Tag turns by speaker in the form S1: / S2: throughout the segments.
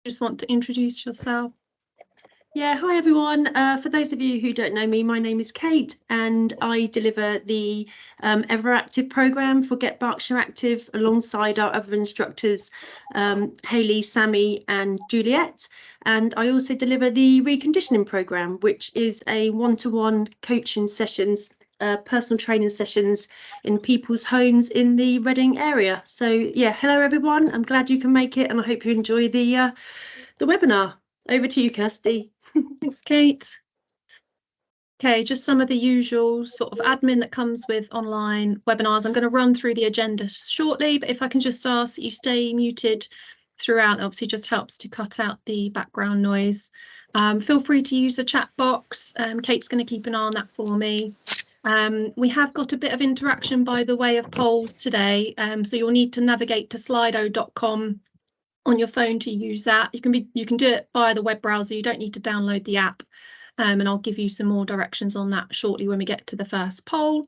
S1: just want to introduce yourself?
S2: Yeah, hi everyone. For those of you who don't know me, my name is Kate and I deliver the Ever Active programme for Get Berkshire Active alongside our other instructors, Hayley, Sammy and Juliet. And I also deliver the reconditioning programme, which is a one-to-one coaching sessions, personal training sessions in people's homes in the Reading area. So yeah, hello everyone. I'm glad you can make it and I hope you enjoy the webinar. Over to you, Kirsty.
S1: Thanks, Kate. Okay, just some of the usual sort of admin that comes with online webinars. I'm going to run through the agenda shortly, but if I can just ask that you stay muted throughout, obviously just helps to cut out the background noise. Feel free to use the chat box. Kate's going to keep an eye on that for me. We have got a bit of interaction by the way of polls today, so you'll need to navigate to slido.com on your phone to use that. You can do it via the web browser. You don't need to download the app, and I'll give you some more directions on that shortly when we get to the first poll.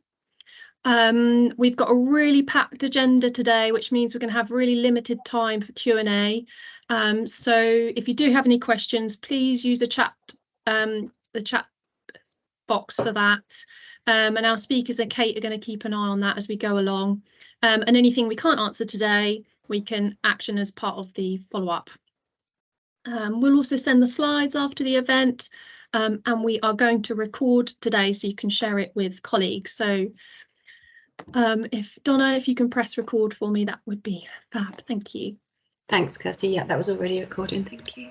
S1: We've got a really packed agenda today, which means we're going to have really limited time for Q&A. So if you do have any questions, please use the chat box for that. And our speakers and Kate are going to keep an eye on that as we go along. And anything we can't answer today, we can action as part of the follow-up. We'll also send the slides after the event, and we are going to record today so you can share it with colleagues. So if Donna, if you can press record for me, that would be fab. Thank you.
S2: Thanks, Kirsty. Yeah, that was already recording. Thank you.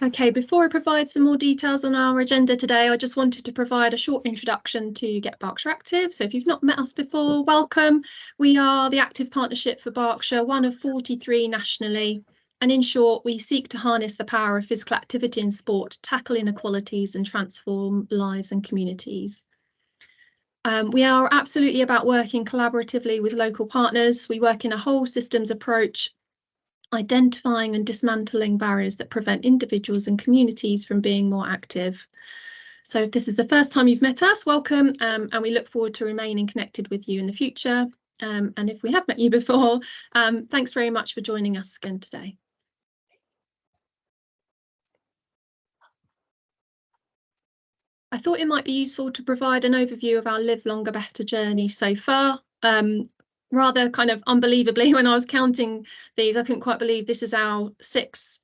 S1: Okay, before I provide some more details on our agenda today, I just wanted to provide a short introduction to Get Berkshire Active. So if you've not met us before, welcome. We are the active partnership for Berkshire, one of 43 nationally. And in short, we seek to harness the power of physical activity in sport, tackle inequalities and transform lives and communities. We are absolutely about working collaboratively with local partners. We work in a whole systems approach, identifying and dismantling barriers that prevent individuals and communities from being more active. So if this is the first time you've met us, welcome, and we look forward to remaining connected with you in the future. And if we have met you before, thanks very much for joining us again today. I thought it might be useful to provide an overview of our Live Longer Better journey so far. Rather kind of unbelievably, when I was counting these, I couldn't quite believe this is our sixth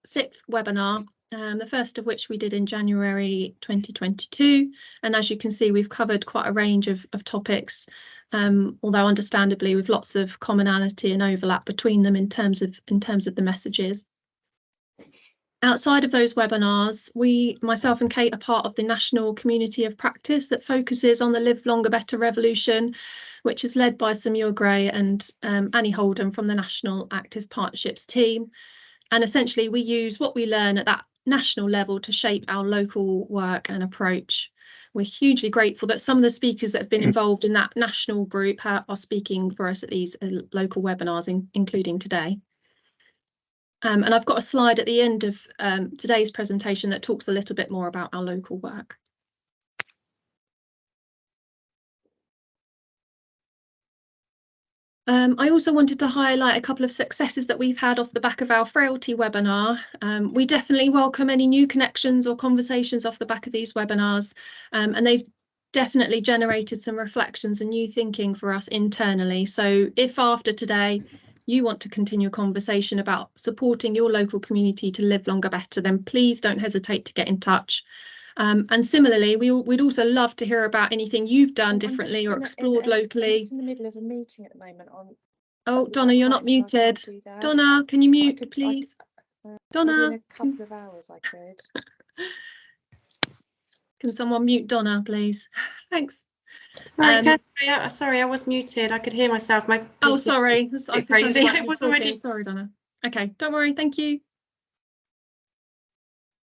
S1: webinar, the first of which we did in January 2022. And as you can see, we've covered quite a range of topics, although understandably with lots of commonality and overlap between them in terms of the messages. Outside of those webinars, myself and Kate, are part of the National Community of Practice that focuses on the Live Longer Better revolution, which is led by Samir Gray and Annie Holden from the National Active Partnerships team. And essentially, we use what we learn at that national level to shape our local work and approach. We're hugely grateful that some of the speakers that have been involved in that national group are speaking for us at these local webinars, including today. And I've got a slide at the end of today's presentation that talks a little bit more about our local work. I also wanted to highlight a couple of successes that we've had off the back of our frailty webinar. We definitely welcome any new connections or conversations off the back of these webinars, and they've definitely generated some reflections and new thinking for us internally. So if after today you want to continue a conversation about supporting your local community to live longer better, then please don't hesitate to get in touch. And similarly, we'd also love to hear about anything you've done differently or explored locally.
S3: I'm in the middle of a meeting at the moment.
S1: Oh, Donna, you're not muted. Donna, can you mute, please? Donna.
S3: In a couple of hours, I could.
S1: Can someone mute Donna, please? Thanks.
S2: Sorry, Kirsty, sorry, I was muted. I could hear myself.
S1: Oh, sorry. I
S2: crazy. It was already.
S1: Sorry, Donna. Okay, don't worry. Thank you.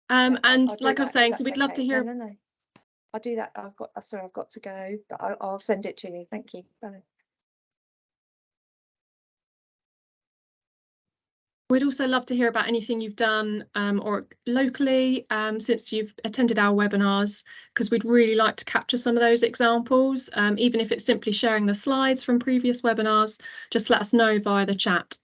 S1: And like I was saying, so we'd love to hear.
S3: No. I'll do that. Sorry, I've got to go, but I'll send it to you. Thank you. Bye.
S1: We'd also love to hear about anything you've done or locally since you've attended our webinars, because we'd really like to capture some of those examples, even if it's simply sharing the slides from previous webinars. Just let us know via the chat.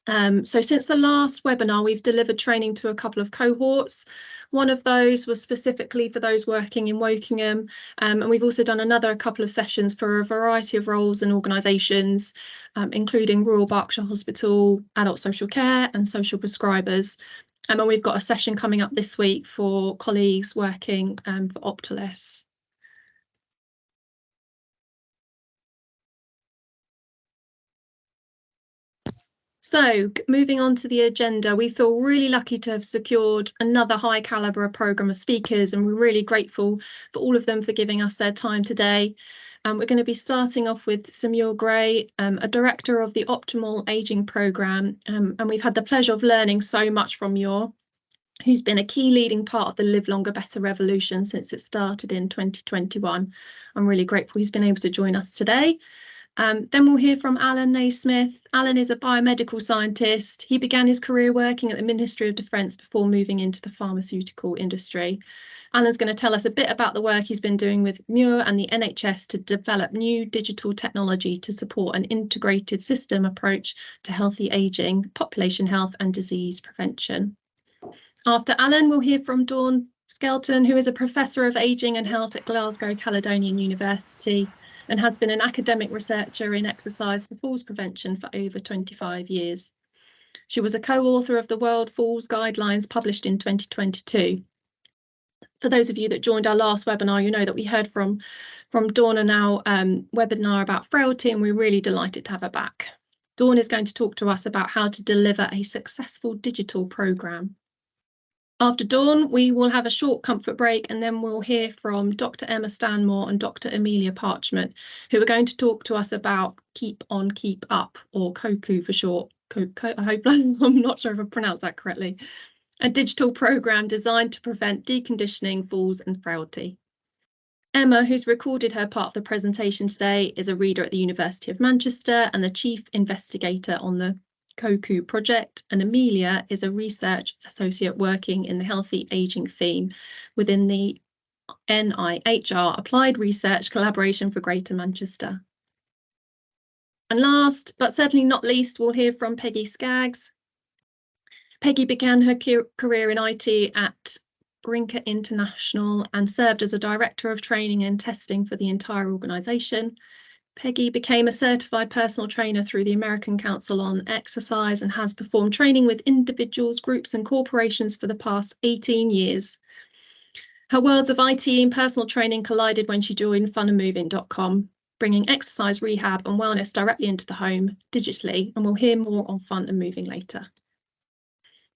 S1: So since the last webinar, we've delivered training to a couple of cohorts. One of those was specifically for those working in Wokingham, and we've also done a couple of sessions for a variety of roles and organisations, including Royal Berkshire Hospital, Adult Social Care and social prescribers. And we've got a session coming up this week for colleagues working for Optalis. So moving on to the agenda, we feel really lucky to have secured another high calibre programme of speakers, and we're really grateful for all of them for giving us their time today. We're going to be starting off with Samuel Gray, a director of the Optimal Ageing Programme, and we've had the pleasure of learning so much from Muir, who's been a key leading part of the Live Longer Better revolution since it started in 2021. I'm really grateful he's been able to join us today. Then we'll hear from Alan Naismith. Alan is a biomedical scientist. He began his career working at the Ministry of Defence before moving into the pharmaceutical industry. Alan's going to tell us a bit about the work he's been doing with Muir and the NHS to develop new digital technology to support an integrated system approach to healthy ageing, population health and disease prevention. After Alan, we'll hear from Dawn Skelton, who is a Professor of Ageing and Health at Glasgow Caledonian University and has been an academic researcher in exercise for falls prevention for over 25 years. She was a co-author of the World Falls Guidelines published in 2022. For those of you that joined our last webinar, you know that we heard from Dawn in our webinar about frailty, and we're really delighted to have her back. Dawn is going to talk to us about how to deliver a successful digital programme. After Dawn, we will have a short comfort break, and then we'll hear from Dr. Emma Stanmore and Dr. Amelia Parchment, who are going to talk to us about Keep On, Keep Up, or COCU for short. I hope I'm not sure if I pronounced that correctly. A digital programme designed to prevent deconditioning, falls and frailty. Emma, who's recorded her part of the presentation today, is a reader at the University of Manchester and the chief investigator on the COCU project, and Amelia is a research associate working in the healthy ageing theme within the NIHR Applied Research Collaboration for Greater Manchester. And last, but certainly not least, we'll hear from Peggy Skaggs. Peggy began her career in IT at Brinker International and served as a director of training and testing for the entire organisation. Peggy became a certified personal trainer through the American Council on Exercise and has performed training with individuals, groups and corporations for the past 18 years. Her worlds of IT and personal training collided when she joined funandmoving.com, bringing exercise, rehab and wellness directly into the home digitally, and we'll hear more on Fun and Moving later.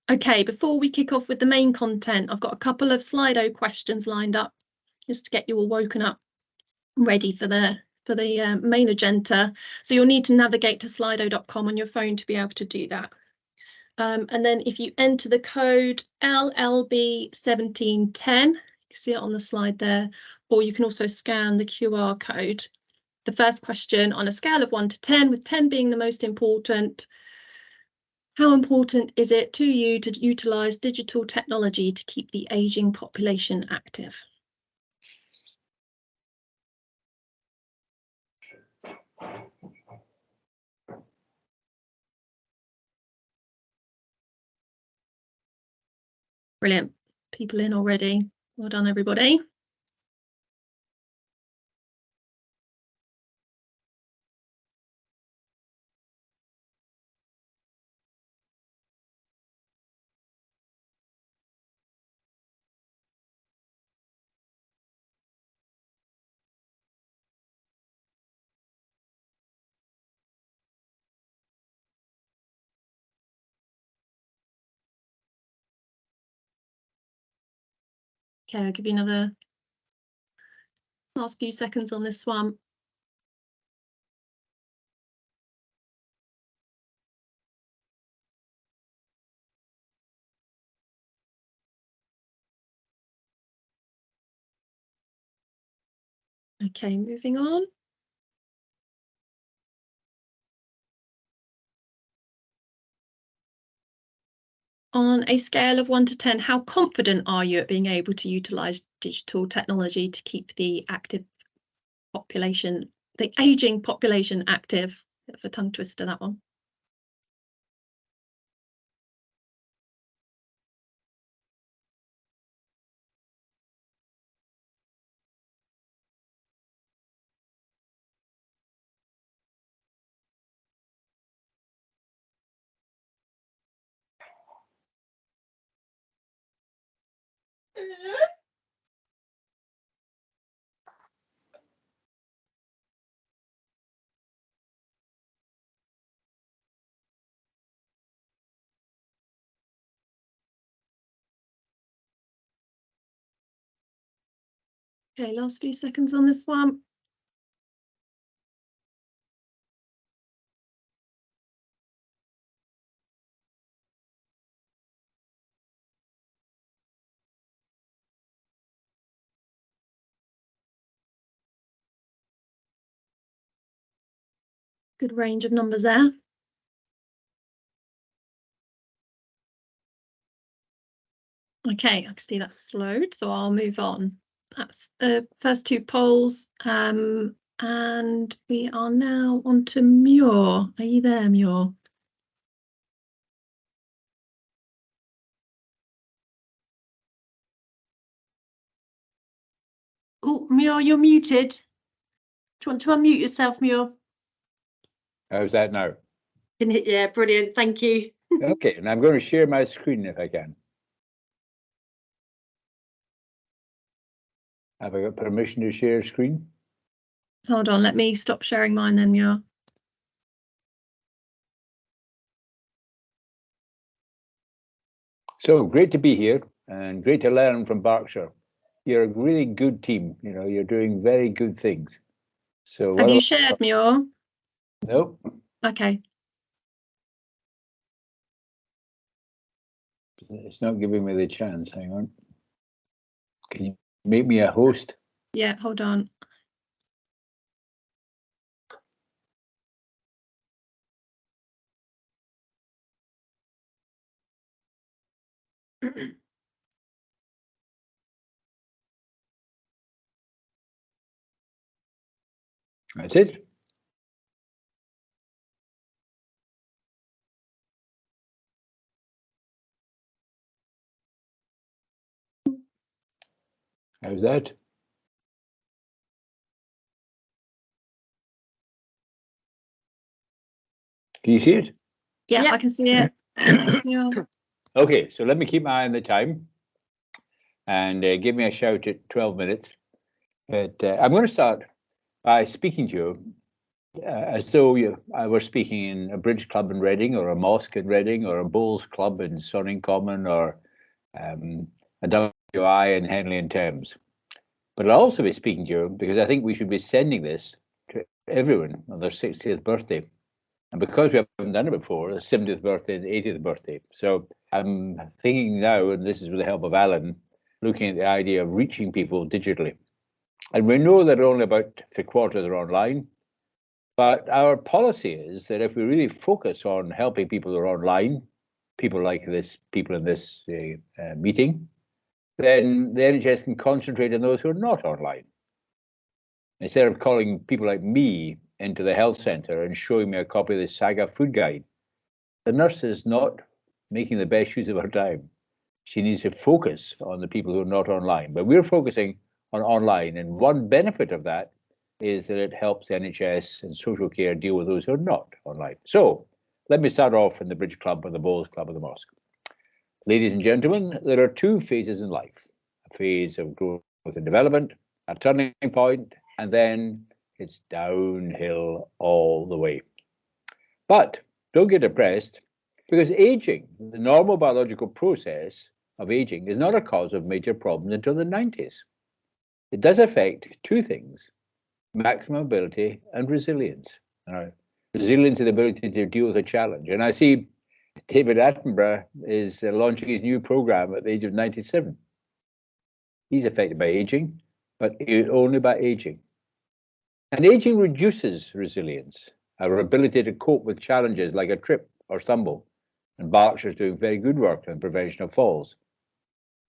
S1: Okay, before we kick off with the main content, I've got a couple of Slido questions lined up just to get you all woken up, ready for the main agenda. So you'll need to navigate to slido.com on your phone to be able to do that. And then if you enter the code LLB1710, you can see it on the slide there, or you can also scan the QR code. The first question, on a scale of 1 to 10, with 10 being the most important, how important is it to you to utilise digital technology to keep the ageing population active? Brilliant. People in already. Well done, everybody. Okay, I'll give you another last few seconds on this one. Okay, moving on. on a scale of 1 to 10, how confident are you at being able to utilise digital technology to keep the active population, the ageing population active? Bit of a tongue twister, that one. Okay, last few seconds on this one. Good range of numbers there. Okay, I can see that's slowed, so I'll move on. That's the first two polls, and we are now on to Muir. Are you there, Muir?
S2: Oh, Muir, you're muted. Do you want to unmute yourself, Muir?
S4: How's that now?
S2: Yeah, brilliant. Thank you.
S4: Okay, and I'm going to share my screen if I can. Have I got permission to share screen?
S1: Hold on, let me stop sharing mine then, Muir.
S4: So great to be here and great to learn from Berkshire. You're a really good team. You know, you're doing very good things. So
S1: Have you shared, Muir?
S4: Nope.
S1: Okay.
S4: It's not giving me the chance. Hang on. Can you make me a host?
S1: Yeah, hold on.
S4: That's it. How's that? Can you see it?
S1: Yeah,
S2: Yep.
S1: I can see it. Thanks, Muir.
S4: Okay, so let me keep my eye on the time and give me a shout at 12 minutes. But I'm going to start by speaking to you as though I were speaking in a bridge club in Reading, or a mosque in Reading, or a bowls club in Sonning Common, or a WI in Henley and Thames. But I'll also be speaking to you because I think we should be sending this to everyone on their 60th birthday. And because we haven't done it before, the 70th birthday and the 80th birthday. So I'm thinking now, and this is with the help of Alan, looking at the idea of reaching people digitally. And we know that only about 3/4 are online. But our policy is that if we really focus on helping people who are online, people like this, people in this meeting, then the NHS can concentrate on those who are not online. Instead of calling people like me into the health centre and showing me a copy of the Saga food guide, the nurse is not making the best use of her time. She needs to focus on the people who are not online. But we're focusing on online, and one benefit of that is that it helps the NHS and social care deal with those who are not online. So let me start off in the Bridge Club or the Bowls Club or the Mosque. Ladies and gentlemen, there are two phases in life: a phase of growth and development, a turning point, and then it's downhill all the way. But don't get depressed, because aging, the normal biological process of aging, is not a cause of major problems until the 90s. It does affect two things: maximum ability and resilience. Resilience is the ability to deal with a challenge. And I see David Attenborough is launching his new program at the age of 97. He's affected by aging, but only by aging. And aging reduces resilience, our ability to cope with challenges like a trip or stumble. and Berkshire is doing very good work on prevention of falls.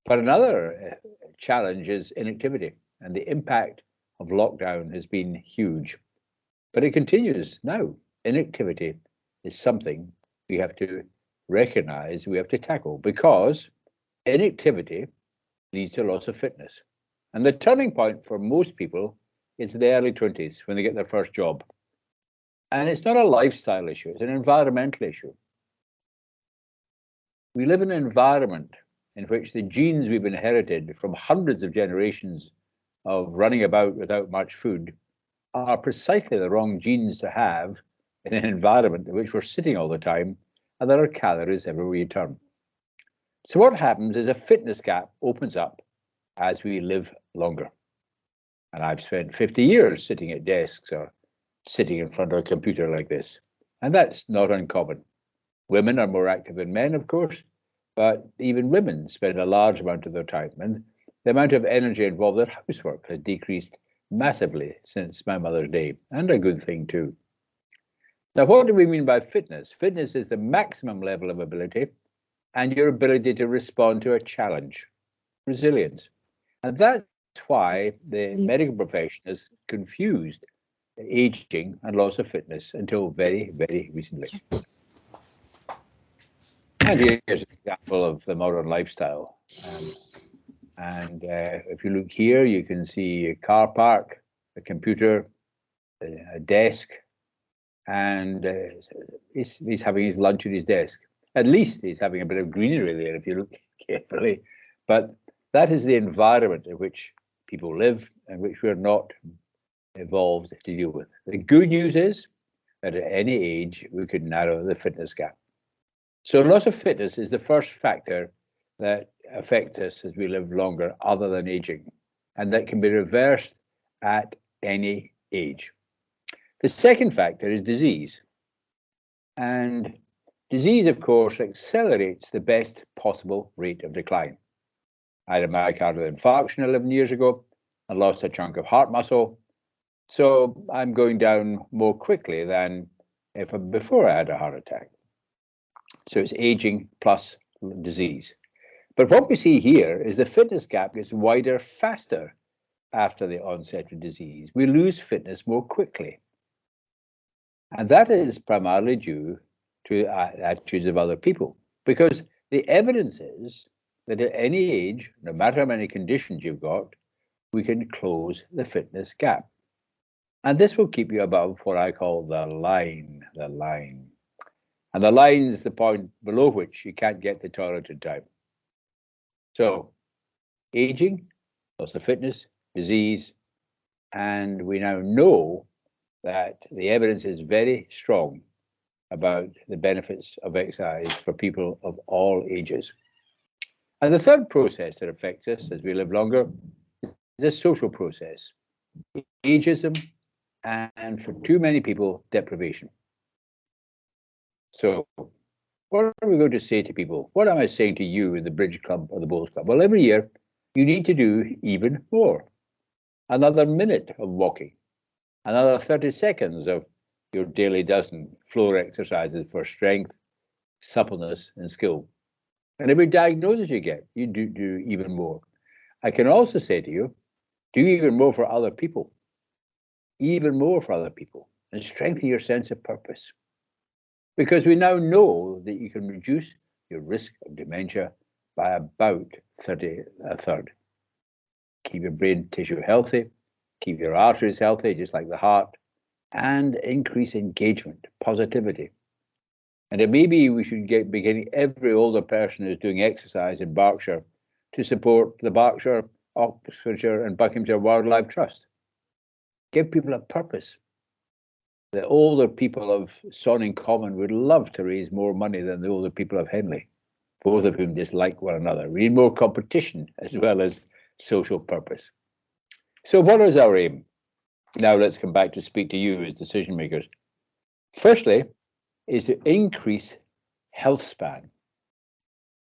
S4: But another challenge is inactivity, and the impact of lockdown has been huge. But it continues now. Inactivity is something we have to recognize, we have to tackle, because inactivity leads to loss of fitness. And the turning point for most people is the early 20s when they get their first job. And it's not a lifestyle issue, it's an environmental issue. We live in an environment in which the genes we've inherited from hundreds of generations of running about without much food are precisely the wrong genes to have in an environment in which we're sitting all the time and there are calories everywhere you turn. So what happens is a fitness gap opens up as we live longer. And I've spent 50 years sitting at desks or sitting in front of a computer like this, and that's not uncommon. Women are more active than men, of course, but even women spend a large amount of their time, and the amount of energy involved in housework has decreased massively since my mother's day, and a good thing too. Now, what do we mean by fitness? Fitness is the maximum level of ability and your ability to respond to a challenge, resilience. And that's why the medical profession has confused aging and loss of fitness until very, very recently. And here's an example of the modern lifestyle. If you look here, you can see a car park, a computer, a desk, and he's having his lunch at his desk. At least he's having a bit of greenery there if you look carefully. But that is the environment in which people live and which we're not evolved to deal with. The good news is that at any age, we could narrow the fitness gap. So loss of fitness is the first factor that affects us as we live longer, other than aging, and that can be reversed at any age. The second factor is disease. And disease, of course, accelerates the best possible rate of decline. I had a myocardial infarction 11 years ago and lost a chunk of heart muscle. So I'm going down more quickly than before I had a heart attack. So it's aging plus disease. But what we see here is the fitness gap gets wider faster after the onset of disease. We lose fitness more quickly. And that is primarily due to attitudes of other people, because the evidence is that at any age, no matter how many conditions you've got, we can close the fitness gap. And this will keep you above what I call the line. And the line is the point below which you can't get the toilet in time. So aging, loss of fitness, disease, and we now know that the evidence is very strong about the benefits of exercise for people of all ages. And the third process that affects us as we live longer is a social process, ageism, and for too many people, deprivation. So what are we going to say to people? What am I saying to you in the Bridge Club or the Bowls Club? Well, every year you need to do even more. Another minute of walking, another 30 seconds of your daily dozen floor exercises for strength, suppleness, and skill. And every diagnosis you get, you do even more. I can also say to you, do even more for other people. Even more for other people, and strengthen your sense of purpose. Because we now know that you can reduce your risk of dementia by about a third. Keep your brain tissue healthy, keep your arteries healthy, just like the heart, and increase engagement, positivity. And it may be we should be getting every older person who's doing exercise in Berkshire to support the Berkshire, Oxfordshire, and Buckinghamshire Wildlife Trust. Give people a purpose. The older people of Sonning Common would love to raise more money than the older people of Henley, both of whom dislike one another. We need more competition as well as social purpose. So what is our aim? Now let's come back to speak to you as decision makers. Firstly, is to increase health span.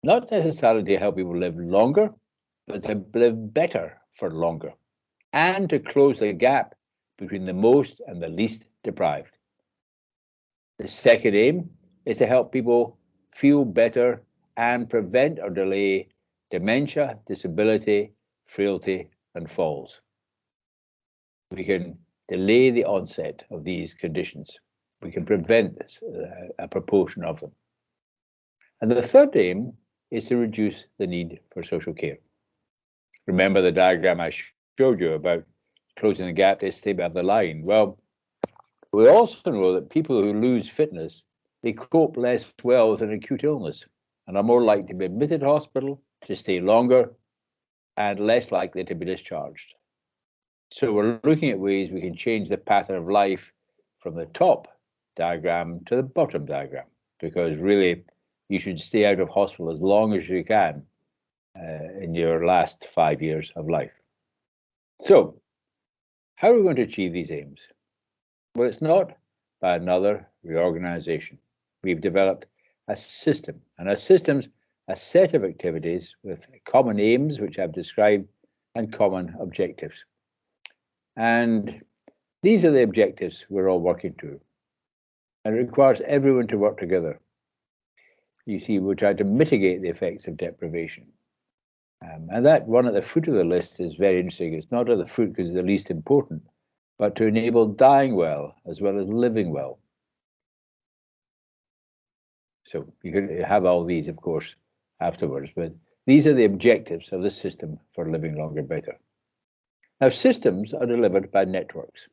S4: Not necessarily to help people live longer, but to live better for longer, and to close the gap between the most and the least deprived. The second aim is to help people feel better, and prevent or delay dementia, disability, frailty, and falls. We can delay the onset of these conditions. We can prevent this, a proportion of them. And the third aim is to reduce the need for social care. Remember the diagram I showed you about closing the gap to stay above the line? Well, we also know that people who lose fitness, they cope less well with an acute illness and are more likely to be admitted to hospital, to stay longer, and less likely to be discharged. So we're looking at ways we can change the pattern of life from the top diagram to the bottom diagram, because really you should stay out of hospital as long as you can in your last 5 years of life. So how are we going to achieve these aims? Well, it's not by another reorganization. We've developed a system, and a system's a set of activities with common aims, which I've described, and common objectives. And these are the objectives we're all working to. And it requires everyone to work together. You see, we're trying to mitigate the effects of deprivation. And that one at the foot of the list is very interesting. It's not at the foot because it's the least important, but to enable dying well as living well. So you could have all these, of course, afterwards, but these are the objectives of the system for living longer better. Now, systems are delivered by networks,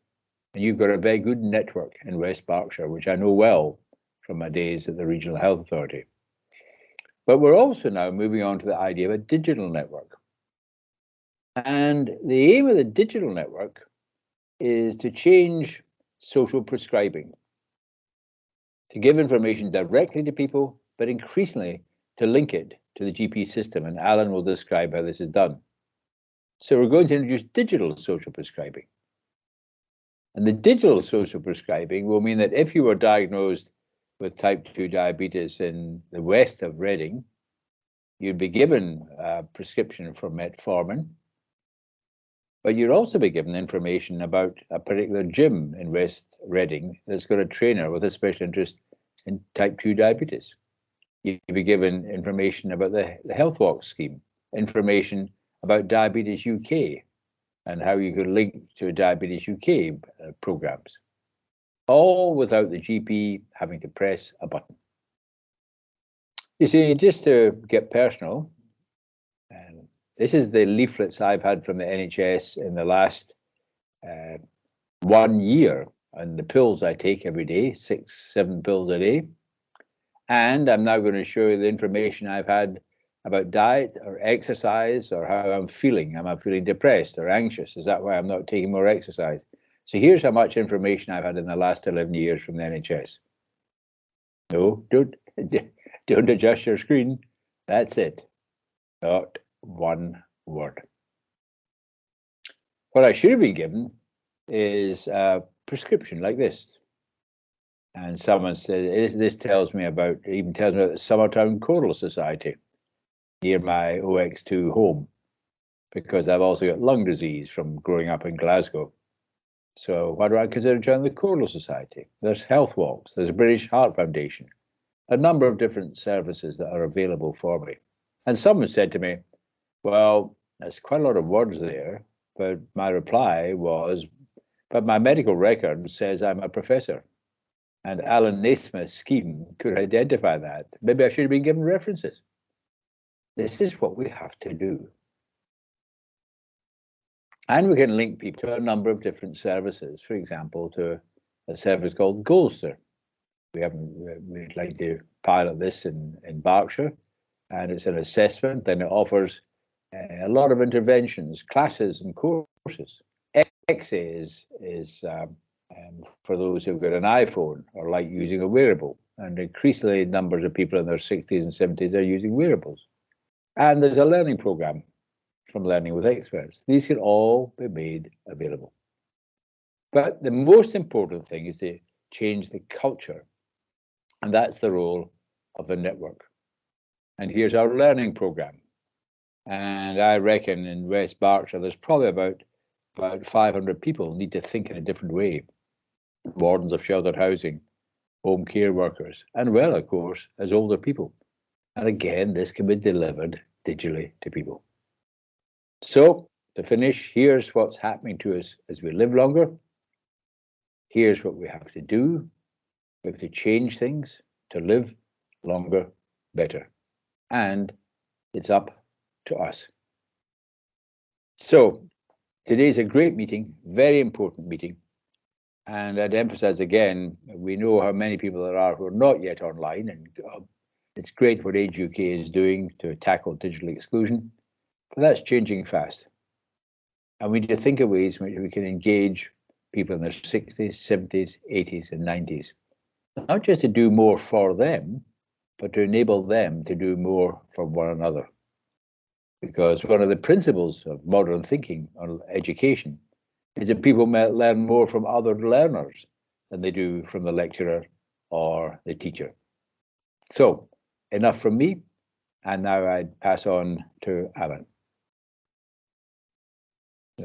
S4: and you've got a very good network in West Berkshire, which I know well from my days at the Regional Health Authority. But we're also now moving on to the idea of a digital network. And the aim of the digital network is to change social prescribing, to give information directly to people, but increasingly to link it to the GP system. And Alan will describe how this is done. So we're going to introduce digital social prescribing. And the digital social prescribing will mean that if you were diagnosed with type 2 diabetes in the west of Reading, you'd be given a prescription for metformin, but you'd also be given information about a particular gym in West Reading that's got a trainer with a special interest in type 2 diabetes. You'd be given information about the Health Walk scheme, information about Diabetes UK and how you could link to Diabetes UK programs, all without the GP having to press a button. You see, just to get personal, this is the leaflets I've had from the NHS in the last 1 year, and the pills I take every day, 6-7 pills a day. And I'm now going to show you the information I've had about diet or exercise or how I'm feeling. Am I feeling depressed or anxious? Is that why I'm not taking more exercise? So here's how much information I've had in the last 11 years from the NHS. No, don't adjust your screen. That's it. Not one word. What I should have been given is a prescription like this. And someone said, this tells me about, even tells me about the Summertown Choral Society near my OX2 home, because I've also got lung disease from growing up in Glasgow. So why do I consider joining the Choral Society? There's Health Walks, there's a British Heart Foundation, a number of different services that are available for me. And someone said to me, well, there's quite a lot of words there, but my reply was, but my medical record says I'm a professor. And Alan Naismith's scheme could identify that. Maybe I should have been given references. This is what we have to do. And we can link people to a number of different services, for example, to a service called Goldster. We'd like to pilot this in Berkshire, and it's an assessment, and it offers a lot of interventions, classes and courses. XA is for those who've got an iPhone or like using a wearable, and increasingly numbers of people in their 60s and 70s are using wearables. And there's a learning program from Learning with Experts. These can all be made available. But the most important thing is to change the culture, and that's the role of the network. And here's our learning program. And I reckon in West Berkshire, there's probably about 500 people need to think in a different way. Wardens of sheltered housing, home care workers, and well, of course, as older people. And again, this can be delivered digitally to people. So to finish, here's what's happening to us as we live longer. Here's what we have to do. We have to change things to live longer, better. And it's up to us. So today's a great meeting, very important meeting. And I'd emphasize again, we know how many people there are who are not yet online, and it's great what Age UK is doing to tackle digital exclusion, but that's changing fast. And we need to think of ways in which we can engage people in their 60s, 70s, 80s, and 90s, not just to do more for them, but to enable them to do more for one another. Because one of the principles of modern thinking on education is that people may learn more from other learners than they do from the lecturer or the teacher. So enough from me, and now I'd pass on to Alan.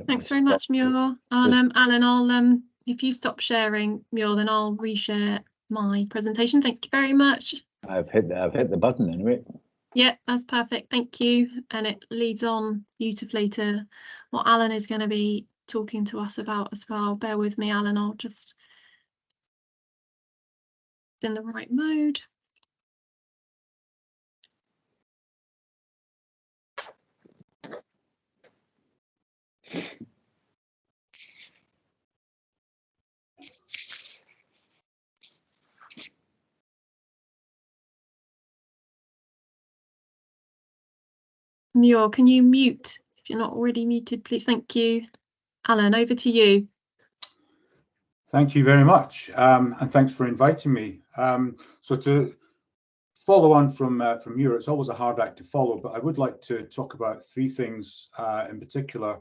S1: Thanks very much, Muir. Alan, if you stop sharing, Muir, then I'll reshare my presentation. Thank you very much.
S4: I've hit the button anyway.
S1: Yeah, that's perfect. Thank you. And it leads on beautifully to what Alan is going to be talking to us about as well. Bear with me, Alan. I'll just in the right mode. Muir, can you mute if you're not already muted, please? Thank you. Alan, over to you.
S5: Thank you very much, and thanks for inviting me. So to follow on from Muir, it's always a hard act to follow, but I would like to talk about three things in particular.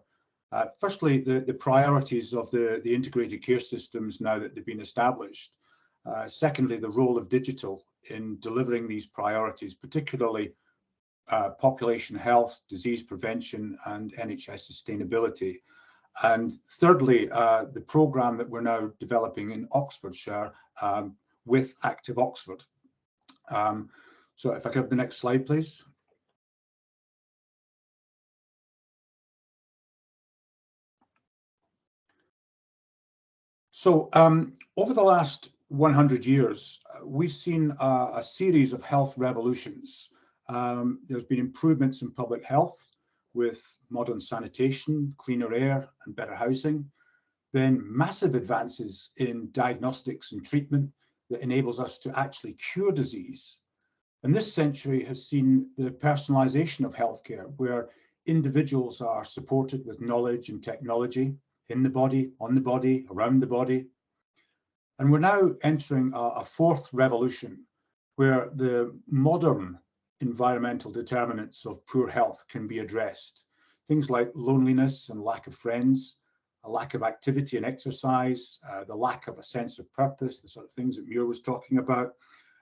S5: Firstly, the priorities of the integrated care systems now that they've been established. Secondly, the role of digital in delivering these priorities, particularly population health, disease prevention, and NHS sustainability. And thirdly, the programme that we're now developing in Oxfordshire with Active Oxford. So if I could have the next slide, please. So over the last 100 years, we've seen a series of health revolutions. There's been improvements in public health with modern sanitation, cleaner air, and better housing. Then massive advances in diagnostics and treatment that enables us to actually cure disease. And this century has seen the personalization of healthcare, where individuals are supported with knowledge and technology in the body, on the body, around the body. And we're now entering a fourth revolution, where the modern environmental determinants of poor health can be addressed. Things like loneliness and lack of friends, a lack of activity and exercise, the lack of a sense of purpose, the sort of things that Muir was talking about,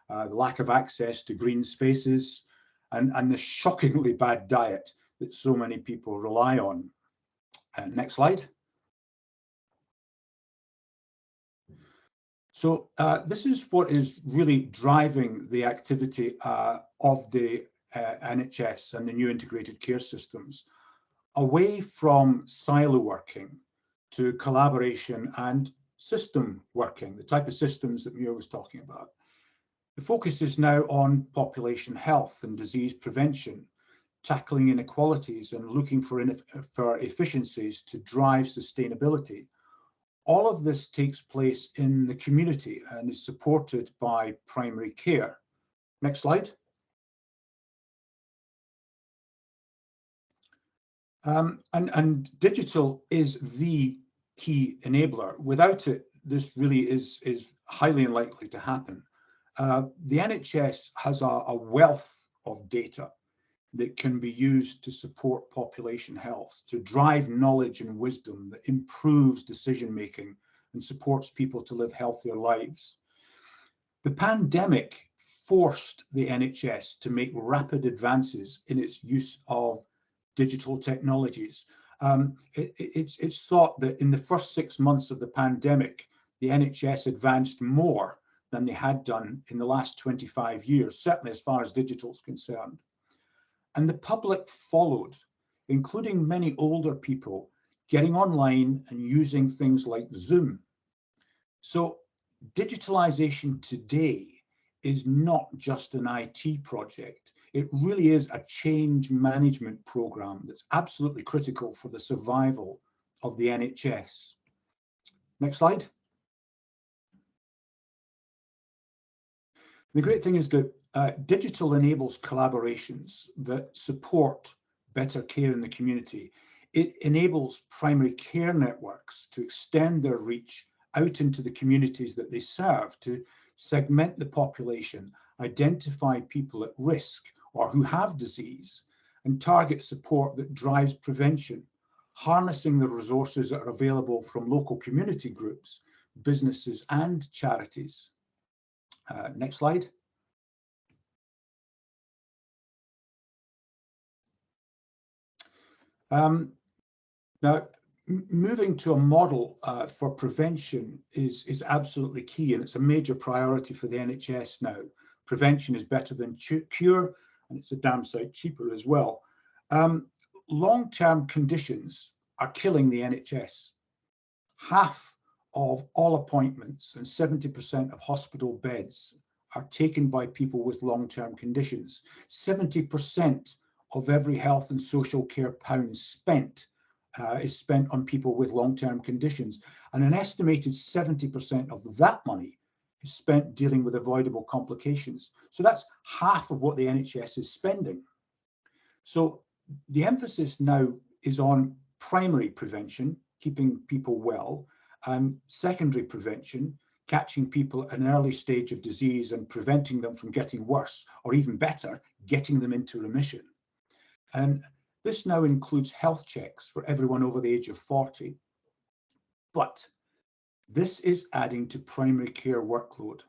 S5: the lack of access to green spaces, and the shockingly bad diet that so many people rely on. Next slide. So this is what is really driving the activity of the NHS and the new integrated care systems, away from silo working to collaboration and system working, the type of systems that Muir was talking about. The focus is now on population health and disease prevention, tackling inequalities and looking for efficiencies to drive sustainability. All of this takes place in the community and is supported by primary care. Next slide. And digital is the key enabler. Without it, this really is highly unlikely to happen. The NHS has a wealth of data that can be used to support population health, to drive knowledge and wisdom that improves decision making and supports people to live healthier lives. The pandemic forced the NHS to make rapid advances in its use of digital technologies. It's thought that in the first 6 months of the pandemic, the NHS advanced more than they had done in the last 25 years, certainly as far as digital is concerned. And the public followed, including many older people, getting online and using things like Zoom. So digitalization today is not just an IT project. It really is a change management program that's absolutely critical for the survival of the NHS. Next slide. The great thing is that digital enables collaborations that support better care in the community. It enables primary care networks to extend their reach out into the communities that they serve, to segment the population, identify people at risk or who have disease, and target support that drives prevention, harnessing the resources that are available from local community groups, businesses, and charities. Next slide. Now, moving to a model for prevention is absolutely key, and it's a major priority for the NHS now. Prevention is better than cure, and it's a damn sight cheaper as well. Long-term conditions are killing the NHS. Half of all appointments and 70% of hospital beds are taken by people with long-term conditions. 70% of every health and social care pound spent is spent on people with long-term conditions, and an estimated 70% of that money is spent dealing with avoidable complications. So that's half of what the NHS is spending. So the emphasis now is on primary prevention, keeping people well, and secondary prevention, catching people at an early stage of disease and preventing them from getting worse, or even better, getting them into remission. And this now includes health checks for everyone over the age of 40. But this is adding to primary care workload.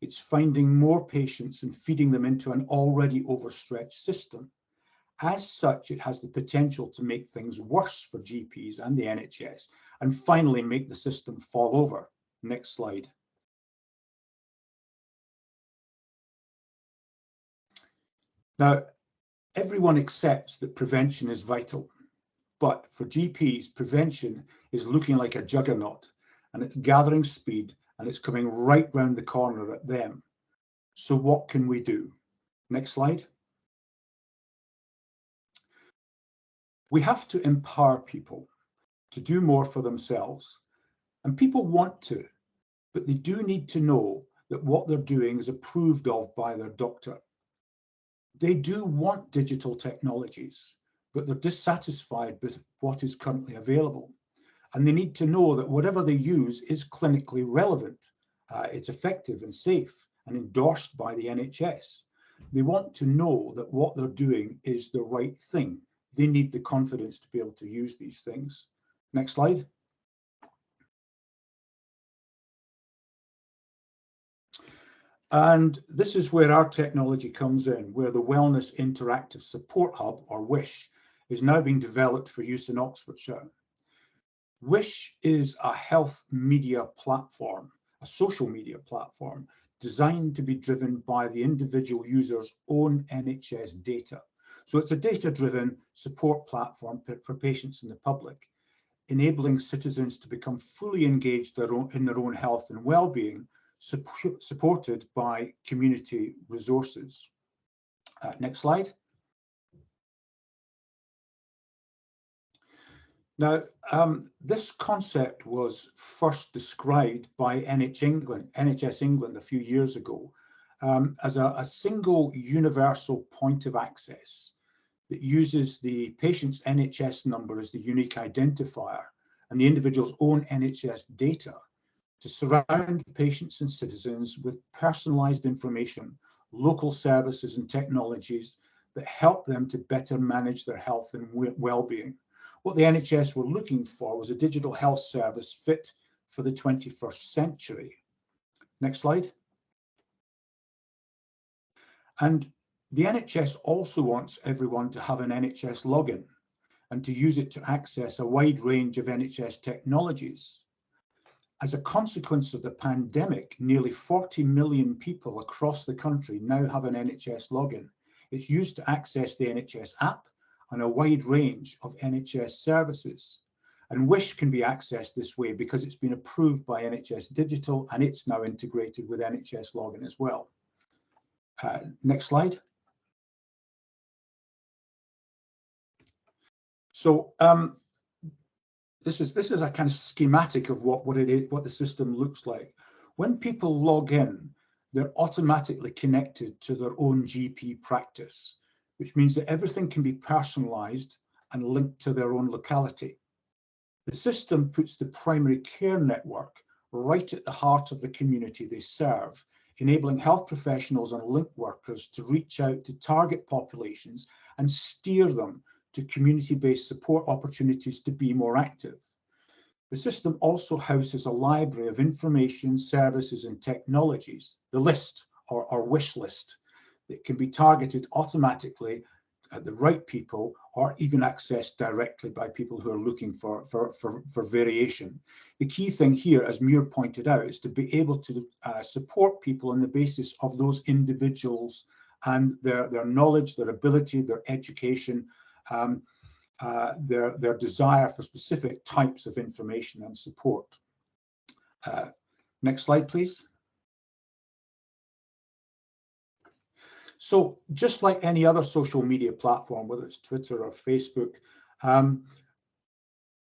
S5: It's finding more patients and feeding them into an already overstretched system. As such, it has the potential to make things worse for GPs and the NHS, and finally make the system fall over. Next slide. Now, everyone accepts that prevention is vital, but for GPs, prevention is looking like a juggernaut, and it's gathering speed, and it's coming right round the corner at them. So what can we do? Next slide. We have to empower people to do more for themselves, and people want to, but they do need to know that what they're doing is approved of by their doctor. They do want digital technologies, but they're dissatisfied with what is currently available. And they need to know that whatever they use is clinically relevant, it's effective and safe and endorsed by the NHS. They want to know that what they're doing is the right thing. They need the confidence to be able to use these things. Next slide. And this is where our technology comes in, where the Wellness Interactive Support Hub, or WISH, is now being developed for use in Oxfordshire. WISH is a health media platform, a social media platform, designed to be driven by the individual user's own NHS data. So it's a data-driven support platform for patients and the public, enabling citizens to become fully engaged in their own health and well-being, supported by community resources. Next slide. Now, this concept was first described by NHS England a few years ago as a single universal point of access that uses the patient's NHS number as the unique identifier and the individual's own NHS data to surround patients and citizens with personalised information, local services and technologies that help them to better manage their health and well-being. What the NHS were looking for was a digital health service fit for the 21st century. Next slide. And the NHS also wants everyone to have an NHS login and to use it to access a wide range of NHS technologies. As a consequence of the pandemic, nearly 40 million people across the country now have an NHS login. It's used to access the NHS app and a wide range of NHS services. And Wish can be accessed this way because it's been approved by NHS Digital and it's now integrated with NHS login as well. Next slide. So this is a kind of schematic of what it is, what the system looks like. When people log in, they're automatically connected to their own GP practice, which means that everything can be personalized and linked to their own locality. The system puts the primary care network right at the heart of the community they serve, enabling health professionals and link workers to reach out to target populations and steer them to community-based support opportunities to be more active. The system also houses a library of information, services and technologies, the list or wish list, that can be targeted automatically at the right people or even accessed directly by people who are looking for variation. The key thing here, as Muir pointed out, is to be able to support people on the basis of those individuals and their knowledge, their ability, their education, their desire for specific types of information and support. Next slide, please. So just like any other social media platform, whether it's Twitter or Facebook,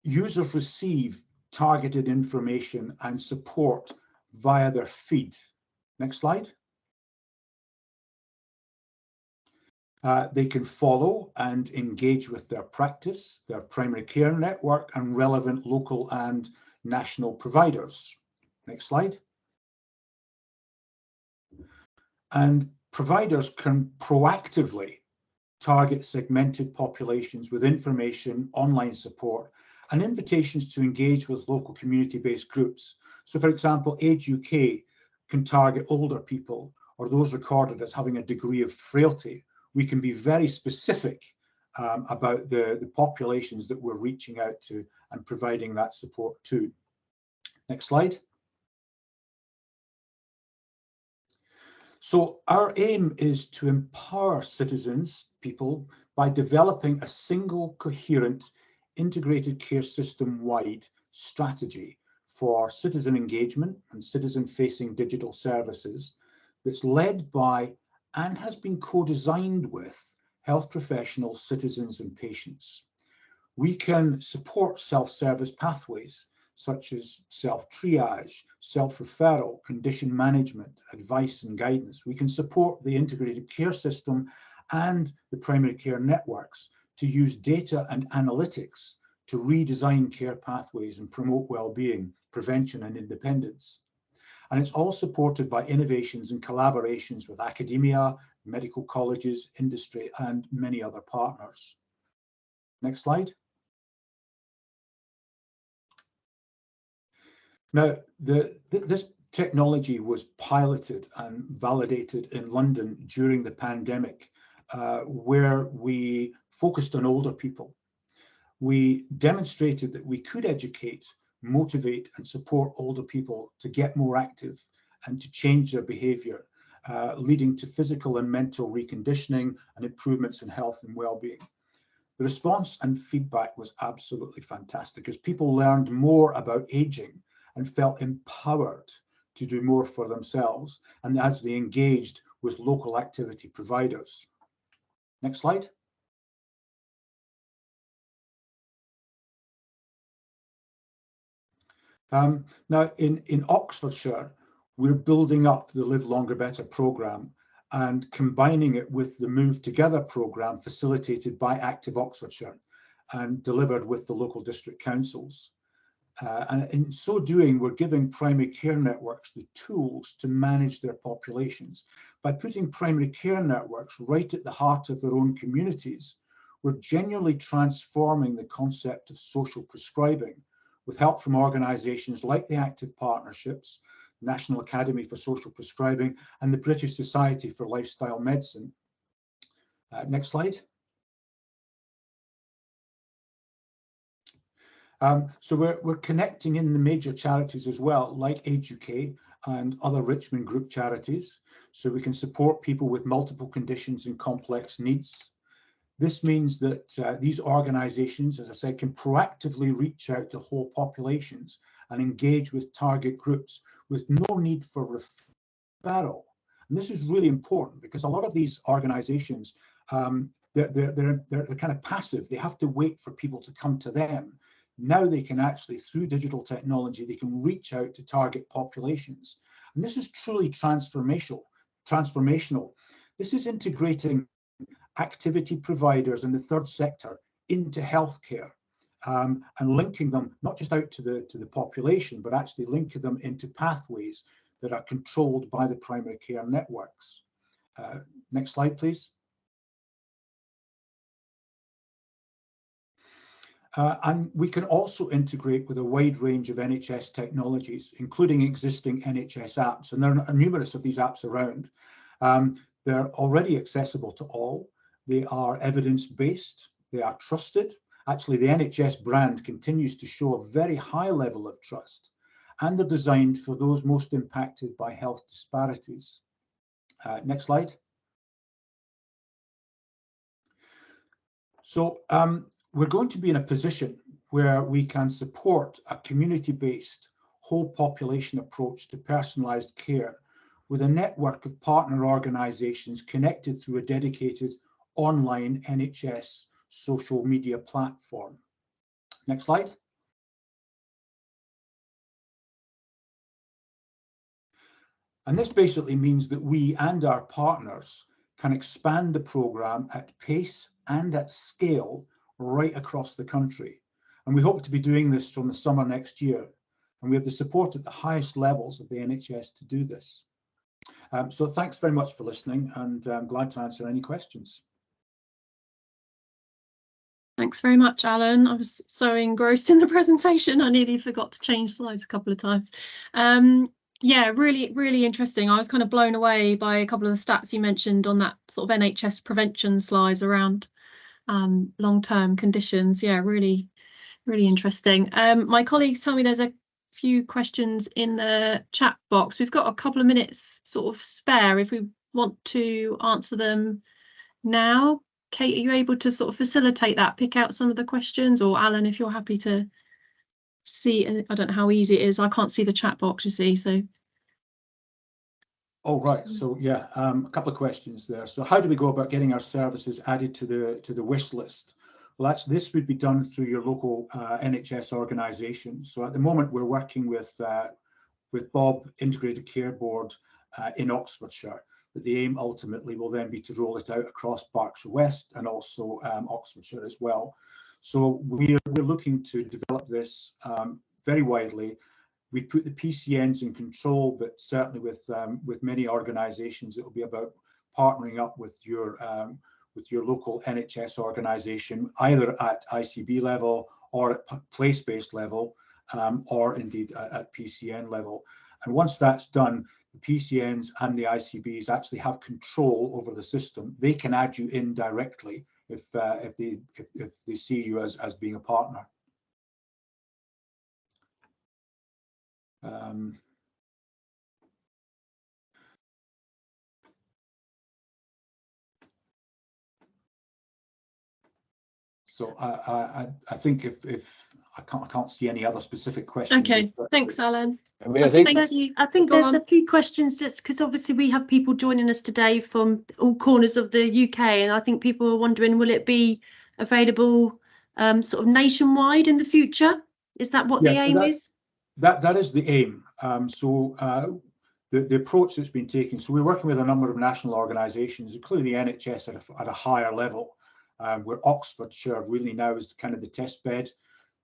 S5: users receive targeted information and support via their feed. Next slide. They can follow and engage with their practice, their primary care network, and relevant local and national providers. Next slide. And providers can proactively target segmented populations with information, online support, and invitations to engage with local community-based groups. So, for example, Age UK can target older people or those recorded as having a degree of frailty. We can be very specific about the populations that we're reaching out to and providing that support to. Next slide. So our aim is to empower citizens, people, by developing a single, coherent, integrated care system-wide strategy for citizen engagement and citizen-facing digital services that's led by and has been co-designed with health professionals, citizens and patients. We can support self-service pathways such as self-triage, self-referral, condition management, advice and guidance. We can support the integrated care system and the primary care networks to use data and analytics to redesign care pathways and promote well-being, prevention and independence. And it's all supported by innovations and collaborations with academia, medical colleges, industry, and many other partners. Next slide. Now, this technology was piloted and validated in London during the pandemic, where we focused on older people. We demonstrated that we could educate, motivate and support older people to get more active and to change their behaviour, leading to physical and mental reconditioning and improvements in health and well-being. The response and feedback was absolutely fantastic as people learned more about ageing and felt empowered to do more for themselves, and as they engaged with local activity providers. Next slide. Now, in Oxfordshire, we're building up the Live Longer Better programme and combining it with the Move Together programme facilitated by Active Oxfordshire and delivered with the local district councils. And in so doing, we're giving primary care networks the tools to manage their populations. By putting primary care networks right at the heart of their own communities, we're genuinely transforming the concept of social prescribing with help from organisations like the Active Partnerships, National Academy for Social Prescribing, and the British Society for Lifestyle Medicine. Next slide. So we're connecting in the major charities as well, like Age UK and other Richmond Group charities, so we can support people with multiple conditions and complex needs. This means that these organisations, as I said, can proactively reach out to whole populations and engage with target groups with no need for referral. And this is really important because a lot of these organisations, they're kind of passive. They have to wait for people to come to them. Now they can actually, through digital technology, they can reach out to target populations. And this is truly transformational. This is integrating activity providers in the third sector into healthcare, and linking them not just out to the population, but actually linking them into pathways that are controlled by the primary care networks. Next slide, please. And we can also integrate with a wide range of NHS technologies, including existing NHS apps. And there are numerous of these apps around. They're already accessible to all. They are evidence-based. They are trusted. Actually, the NHS brand continues to show a very high level of trust. And they're designed for those most impacted by health disparities. Next slide. So we're going to be in a position where we can support a community-based whole population approach to personalised care with a network of partner organisations connected through a dedicated online NHS social media platform. Next slide. And this basically means that we and our partners can expand the programme at pace and at scale right across the country. And we hope to be doing this from the summer next year. And we have the support at the highest levels of the NHS to do this. So thanks very much for listening, and I'm glad to answer any questions.
S1: Thanks very much, Alan. I was so engrossed in the presentation, I nearly forgot to change slides a couple of times. Yeah, really interesting. I was kind of blown away by a couple of the stats you mentioned on that sort of NHS prevention slides around long-term conditions. Yeah, really interesting. My colleagues tell me there's a few questions in the chat box. We've got a couple of minutes sort of spare if we want to answer them now. Kate, are you able to sort of facilitate that, pick out some of the questions, or Alan, if you're happy to see? I don't know how easy it is. I can't see the chat box, you see, so.
S5: Oh, right. So yeah, a couple of questions there. So how do we go about getting our services added to the wish list? Well, actually, this would be done through your local NHS organisation. So at the moment, we're working with Bob Integrated Care Board in Oxfordshire. But the aim ultimately will then be to roll it out across Berkshire West and also Oxfordshire as well. So we're looking to develop this very widely. We put the PCNs in control, but certainly with many organisations, it will be about partnering up with your local NHS organisation, either at ICB level or at place-based level, or indeed at PCN level. And once that's done, the PCNs and the ICBs actually have control over the system. They can add you in directly if they see you as being a partner. So I think if I can't see any other specific questions.
S1: Okay, thanks, Alan.
S4: I think
S1: Thank you.
S2: I think
S1: Go
S2: there's
S1: on.
S2: a few questions just because obviously we have people joining us today from all corners of the UK, and I think people are wondering, will it be available sort of nationwide in the future? Is that what the aim is?
S5: That is the aim. The approach that's been taken, so we're working with a number of national organisations, including the NHS at a higher level, where Oxfordshire really now is kind of the test bed.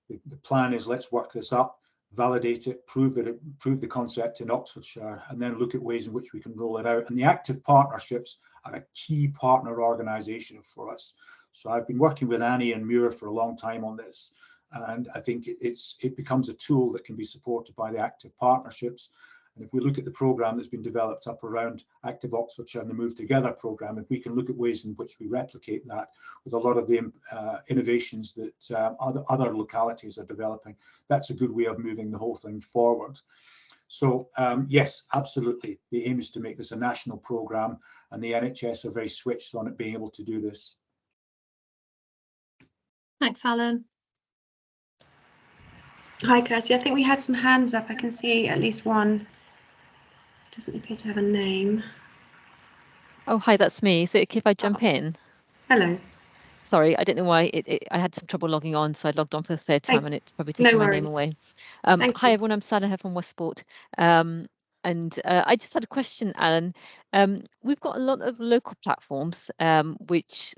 S5: The plan is, let's work this up, validate it, prove the concept in Oxfordshire, and then look at ways in which we can roll it out. And the active partnerships are a key partner organisation for us. So I've been working with Annie and Muir for a long time on this, and I think it becomes a tool that can be supported by the active partnerships. And if we look at the programme that's been developed up around Active Oxfordshire and the Move Together programme, if we can look at ways in which we replicate that with a lot of the innovations that other localities are developing, that's a good way of moving the whole thing forward. So yes, absolutely. The aim is to make this a national programme, and the NHS are very switched on it being able to do this.
S1: Thanks, Alan.
S2: Hi, Kirsty. I think we had some hands up. I can see at least one. Doesn't appear to have a name.
S6: Oh, hi, that's me. Is it okay if I jump in?
S2: Hello.
S6: Sorry, I don't know why I had some trouble logging on, so I logged on for the third time and it's probably taken my name away. Hi, everyone. I'm Sally from Westport. I just had a question, Alan. We've got a lot of local platforms which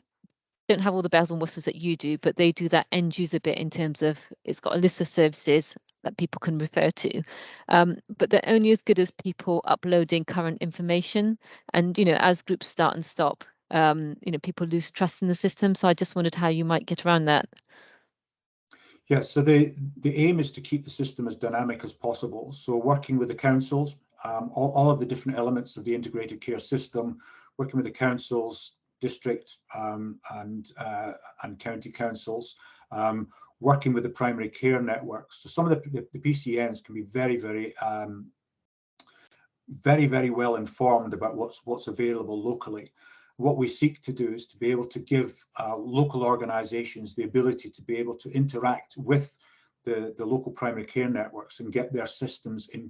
S6: don't have all the bells and whistles that you do, but they do that end user bit in terms of it's got a list of services that people can refer to, but they're only as good as people uploading current information. And as groups start and stop, people lose trust in the system. So I just wondered how you might get around that.
S5: Yes, so the aim is to keep the system as dynamic as possible. So working with the councils, all of the different elements of the integrated care system, working with the councils, district and county councils, working with the primary care networks. So some of the PCNs can be very, very well informed about what's available locally. What we seek to do is to be able to give local organisations the ability to be able to interact with the local primary care networks and get their systems in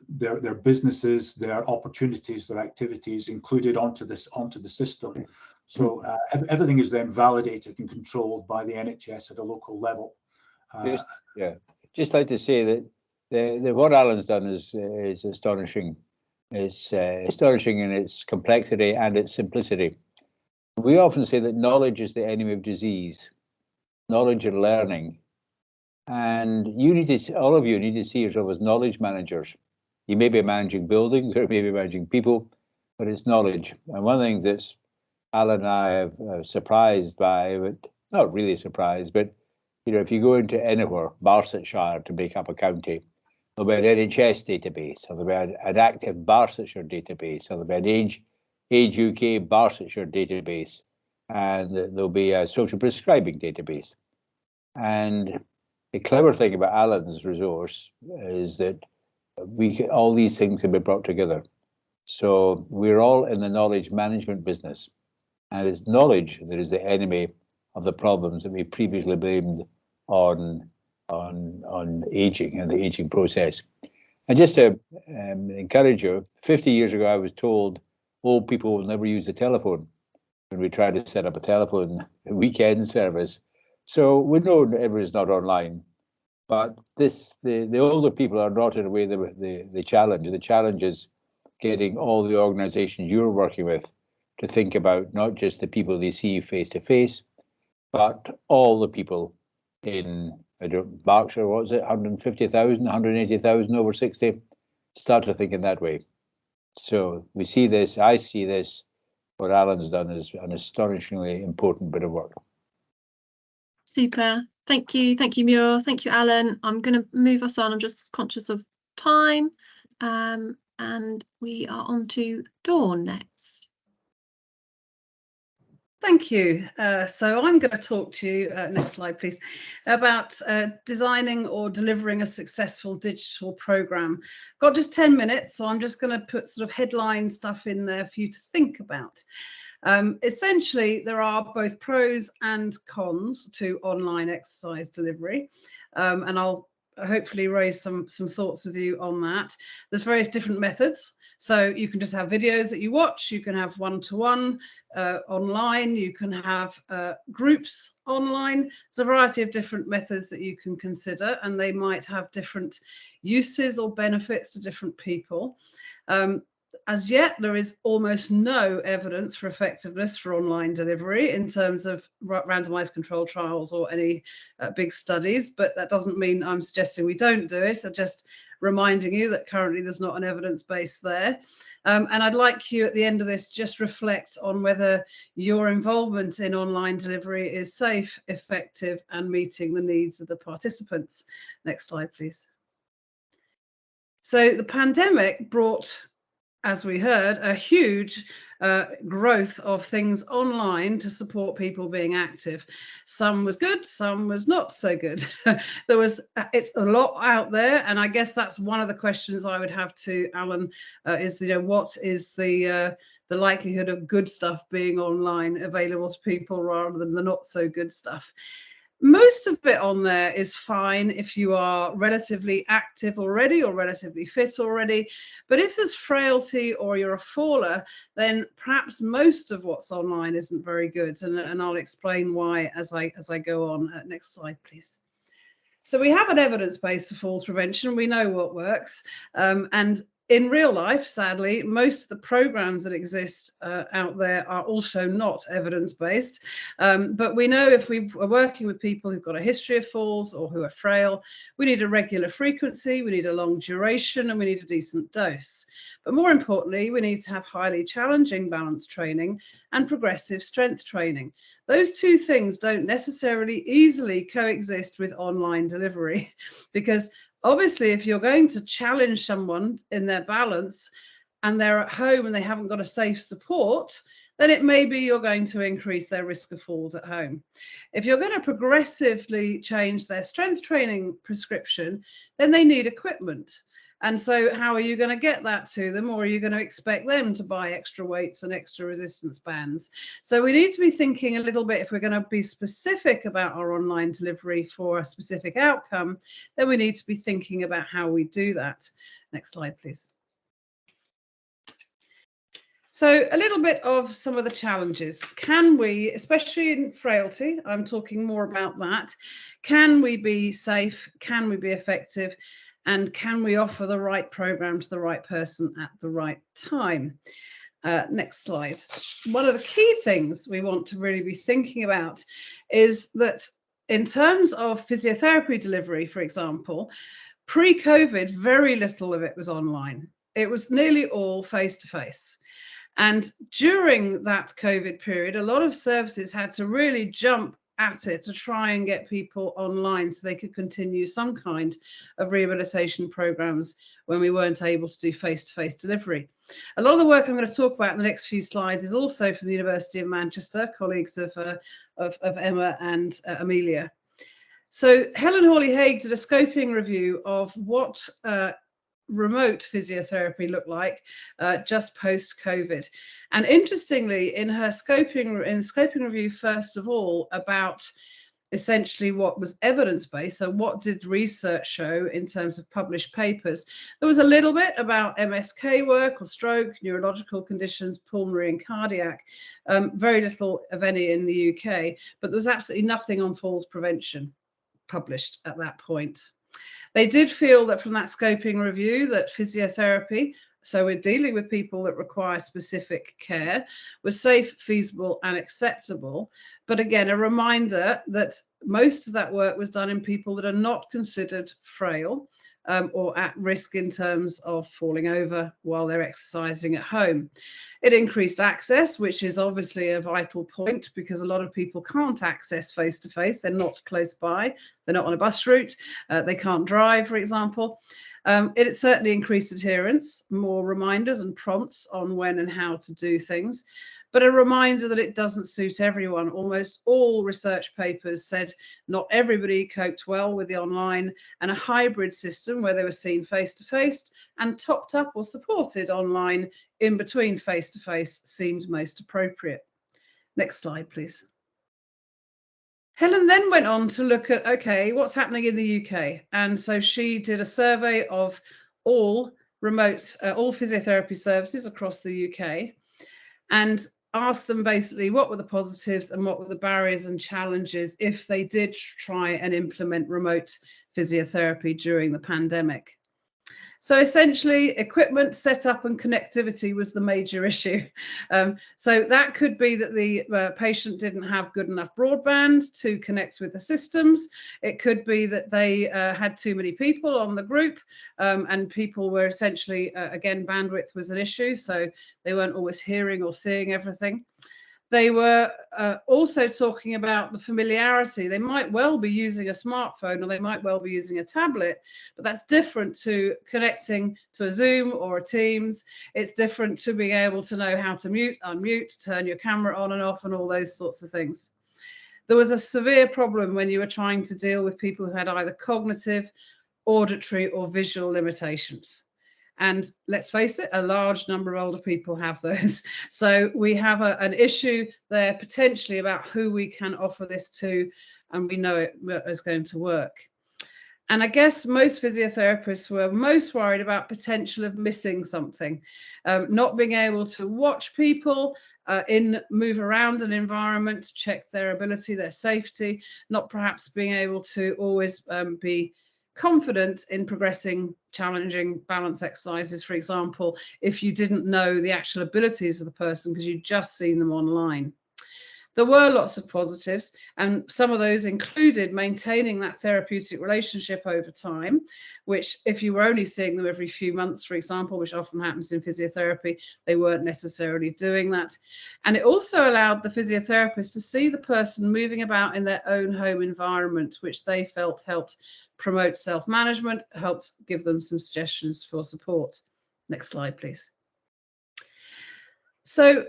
S5: their businesses, their opportunities, their activities included onto the system. So everything is then validated and controlled by the NHS at a local level.
S4: Just like to say that what Alan's done is astonishing. It's astonishing in its complexity and its simplicity. We often say that knowledge is the enemy of disease, knowledge and learning. And all of you need to see yourself as knowledge managers. You may be managing buildings or maybe managing people, but it's knowledge. And one of the things that Alan and I have surprised by, but not really surprised, but if you go into anywhere, Barsetshire to make up a county, there'll be an NHS database, or there'll be an active Barsetshire database, or there'll be an Age UK Barsetshire database, and there'll be a social prescribing database. And the clever thing about Alan's resource is that all these things have been brought together. So we're all in the knowledge management business, and it's knowledge that is the enemy of the problems that we previously blamed on aging and the aging process. And just to encourage you, 50 years ago I was told old people will never use the telephone when we tried to set up a telephone weekend service. So we know everyone's not online, but the older people are not in a way the challenge. The challenge is getting all the organizations you're working with to think about not just the people they see face to face, but all the people in Berkshire, what was it, 150,000, 180,000 over 60? Start to think in that way. So we see this, I see this, what Alan's done is an astonishingly important bit of work.
S1: Super. Thank you, Muir. Thank you, Alan. I'm going to move us on. I'm just conscious of time. And we are on to Dawn next.
S7: Thank you. So I'm going to talk to you, next slide please, about designing or delivering a successful digital programme. Got just 10 minutes, so I'm just going to put sort of headline stuff in there for you to think about. Essentially, there are both pros and cons to online exercise delivery, and I'll hopefully raise some thoughts with you on that. There's various different methods. So you can just have videos that you watch, you can have one-to-one online, you can have groups online. There's a variety of different methods that you can consider, and they might have different uses or benefits to different people. As yet, there is almost no evidence for effectiveness for online delivery in terms of randomized controlled trials or any big studies, but that doesn't mean I'm suggesting we don't do it. I'm just reminding you that currently there's not an evidence base there. And I'd like you at the end of this just reflect on whether your involvement in online delivery is safe, effective, and meeting the needs of the participants. Next slide, please. So the pandemic brought, as we heard, a huge growth of things online to support people being active. Some was good, some was not so good. It's a lot out there, and I guess that's one of the questions I would have to Alan is, what is the likelihood of good stuff being online available to people rather than the not so good stuff. Most of it on there is fine if you are relatively active already or relatively fit already. But if there's frailty or you're a faller, then perhaps most of what's online isn't very good. And I'll explain why as I go on. Next slide, please. So we have an evidence base for falls prevention. We know what works. And in real life, sadly, most of the programs that exist out there are also not evidence-based. But we know if we are working with people who've got a history of falls or who are frail, we need a regular frequency, we need a long duration, and we need a decent dose. But more importantly, we need to have highly challenging balance training and progressive strength training. Those two things don't necessarily easily coexist with online delivery, because obviously, if you're going to challenge someone in their balance and they're at home and they haven't got a safe support, then it may be you're going to increase their risk of falls at home. If you're going to progressively change their strength training prescription, then they need equipment. And so how are you going to get that to them? Or are you going to expect them to buy extra weights and extra resistance bands? So we need to be thinking a little bit, if we're going to be specific about our online delivery for a specific outcome, then we need to be thinking about how we do that. Next slide, please. So a little bit of some of the challenges. Can we, especially in frailty, I'm talking more about that, can we be safe? Can we be effective? And can we offer the right program to the right person at the right time? Next slide. One of the key things we want to really be thinking about is that in terms of physiotherapy delivery, for example, pre-COVID, very little of it was online. It was nearly all face-to-face. And during that COVID period, a lot of services had to really jump at it to try and get people online so they could continue some kind of rehabilitation programs when we weren't able to do face-to-face delivery. A lot of the work I'm going to talk about in the next few slides is also from the University of Manchester, colleagues of Emma and Amelia. So Helen Hawley-Haig did a scoping review of what remote physiotherapy looked like just post-COVID. And interestingly, in her scoping review, first of all, about essentially what was evidence-based, so what did research show in terms of published papers, there was a little bit about MSK work or stroke, neurological conditions, pulmonary and cardiac, very little of any in the UK, but there was absolutely nothing on falls prevention published at that point. They did feel that from that scoping review that physiotherapy, so we're dealing with people that require specific care, was safe, feasible and acceptable. But again, a reminder that most of that work was done in people that are not considered frail or at risk in terms of falling over while they're exercising at home. It increased access, which is obviously a vital point because a lot of people can't access face-to-face. They're not close by. They're not on a bus route. They can't drive, for example. It certainly increased adherence, more reminders and prompts on when and how to do things, but a reminder that it doesn't suit everyone. Almost all research papers said not everybody coped well with the online, and a hybrid system where they were seen face-to-face and topped up or supported online in between face-to-face seemed most appropriate. Next slide, please. Helen then went on to look at, okay, what's happening in the UK? And so she did a survey of all physiotherapy services across the UK and asked them basically what were the positives and what were the barriers and challenges if they did try and implement remote physiotherapy during the pandemic. So essentially, equipment setup and connectivity was the major issue. So that could be that the patient didn't have good enough broadband to connect with the systems. It could be that they had too many people on the group and people were essentially, again, bandwidth was an issue. So they weren't always hearing or seeing everything. They were also talking about the familiarity. They might well be using a smartphone or they might well be using a tablet, but that's different to connecting to a Zoom or a Teams. It's different to being able to know how to mute, unmute, turn your camera on and off, and all those sorts of things. There was a severe problem when you were trying to deal with people who had either cognitive, auditory, or visual limitations. And let's face it, a large number of older people have those. So we have an issue there potentially about who we can offer this to, and we know it is going to work. And I guess most physiotherapists were most worried about potential of missing something, not being able to watch people move around an environment, check their ability, their safety, not perhaps being able to always be confident in progressing challenging balance exercises, for example, if you didn't know the actual abilities of the person because you'd just seen them online. There were lots of positives, and some of those included maintaining that therapeutic relationship over time, which if you were only seeing them every few months, for example, which often happens in physiotherapy, they weren't necessarily doing that. And it also allowed the physiotherapist to see the person moving about in their own home environment, which they felt helped promote self-management, helped give them some suggestions for support. Next slide, please. So,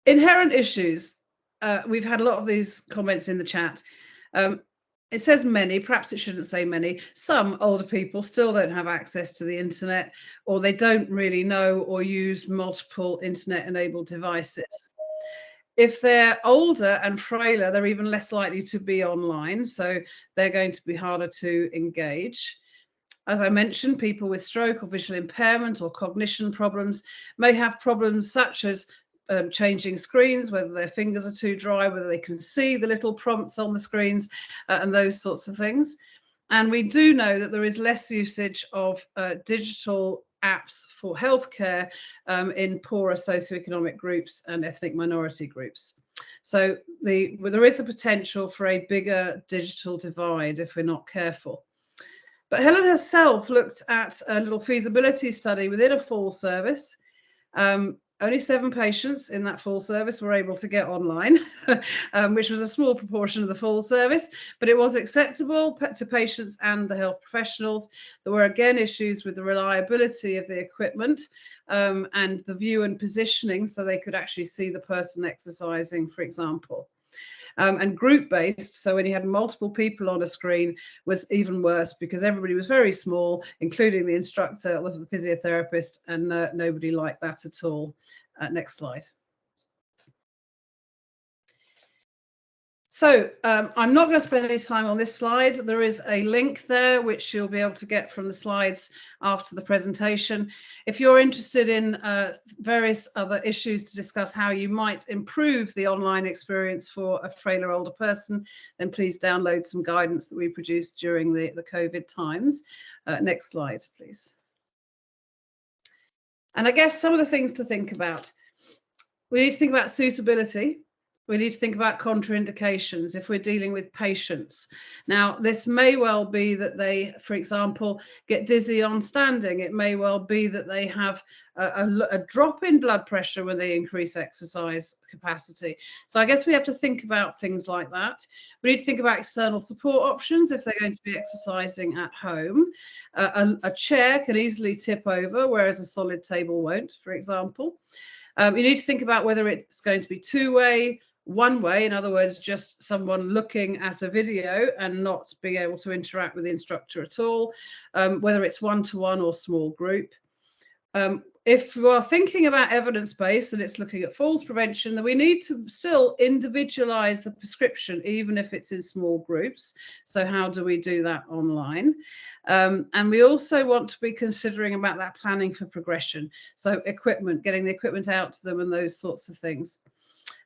S7: inherent issues. We've had a lot of these comments in the chat. It says many, perhaps it shouldn't say many. Some older people still don't have access to the internet, or they don't really know or use multiple internet-enabled devices. If they're older and frailer, they're even less likely to be online, so they're going to be harder to engage. As I mentioned, people with stroke or visual impairment or cognition problems may have problems such as changing screens, whether their fingers are too dry, whether they can see the little prompts on the screens, and those sorts of things. And we do know that there is less usage of digital apps for healthcare in poorer socioeconomic groups and ethnic minority groups. So there is a potential for a bigger digital divide if we're not careful. But Helen herself looked at a little feasibility study within a full service. Only 7 patients in that full service were able to get online, which was a small proportion of the full service, but it was acceptable to patients and the health professionals. There were again issues with the reliability of the equipment and the view and positioning, so they could actually see the person exercising, for example. And group-based, so when you had multiple people on a screen, was even worse because everybody was very small, including the instructor, the physiotherapist, and nobody liked that at all. Next slide. So I'm not going to spend any time on this slide. There is a link there which you'll be able to get from the slides after the presentation. If you're interested in various other issues to discuss how you might improve the online experience for a frailer older person, then please download some guidance that we produced during the COVID times. Next slide, please. And I guess some of the things to think about. We need to think about suitability. We need to think about contraindications if we're dealing with patients. Now, this may well be that they, for example, get dizzy on standing. It may well be that they have a drop in blood pressure when they increase exercise capacity. So I guess we have to think about things like that. We need to think about external support options if they're going to be exercising at home. A chair can easily tip over, whereas a solid table won't, for example. You need to think about whether it's going to be two-way, one-way, in other words, just someone looking at a video and not being able to interact with the instructor at all, whether it's one-to-one or small group. If we are thinking about evidence-based and it's looking at falls prevention, then we need to still individualize the prescription, even if it's in small groups. So how do we do that online? And we also want to be considering about that planning for progression. So equipment, getting the equipment out to them and those sorts of things.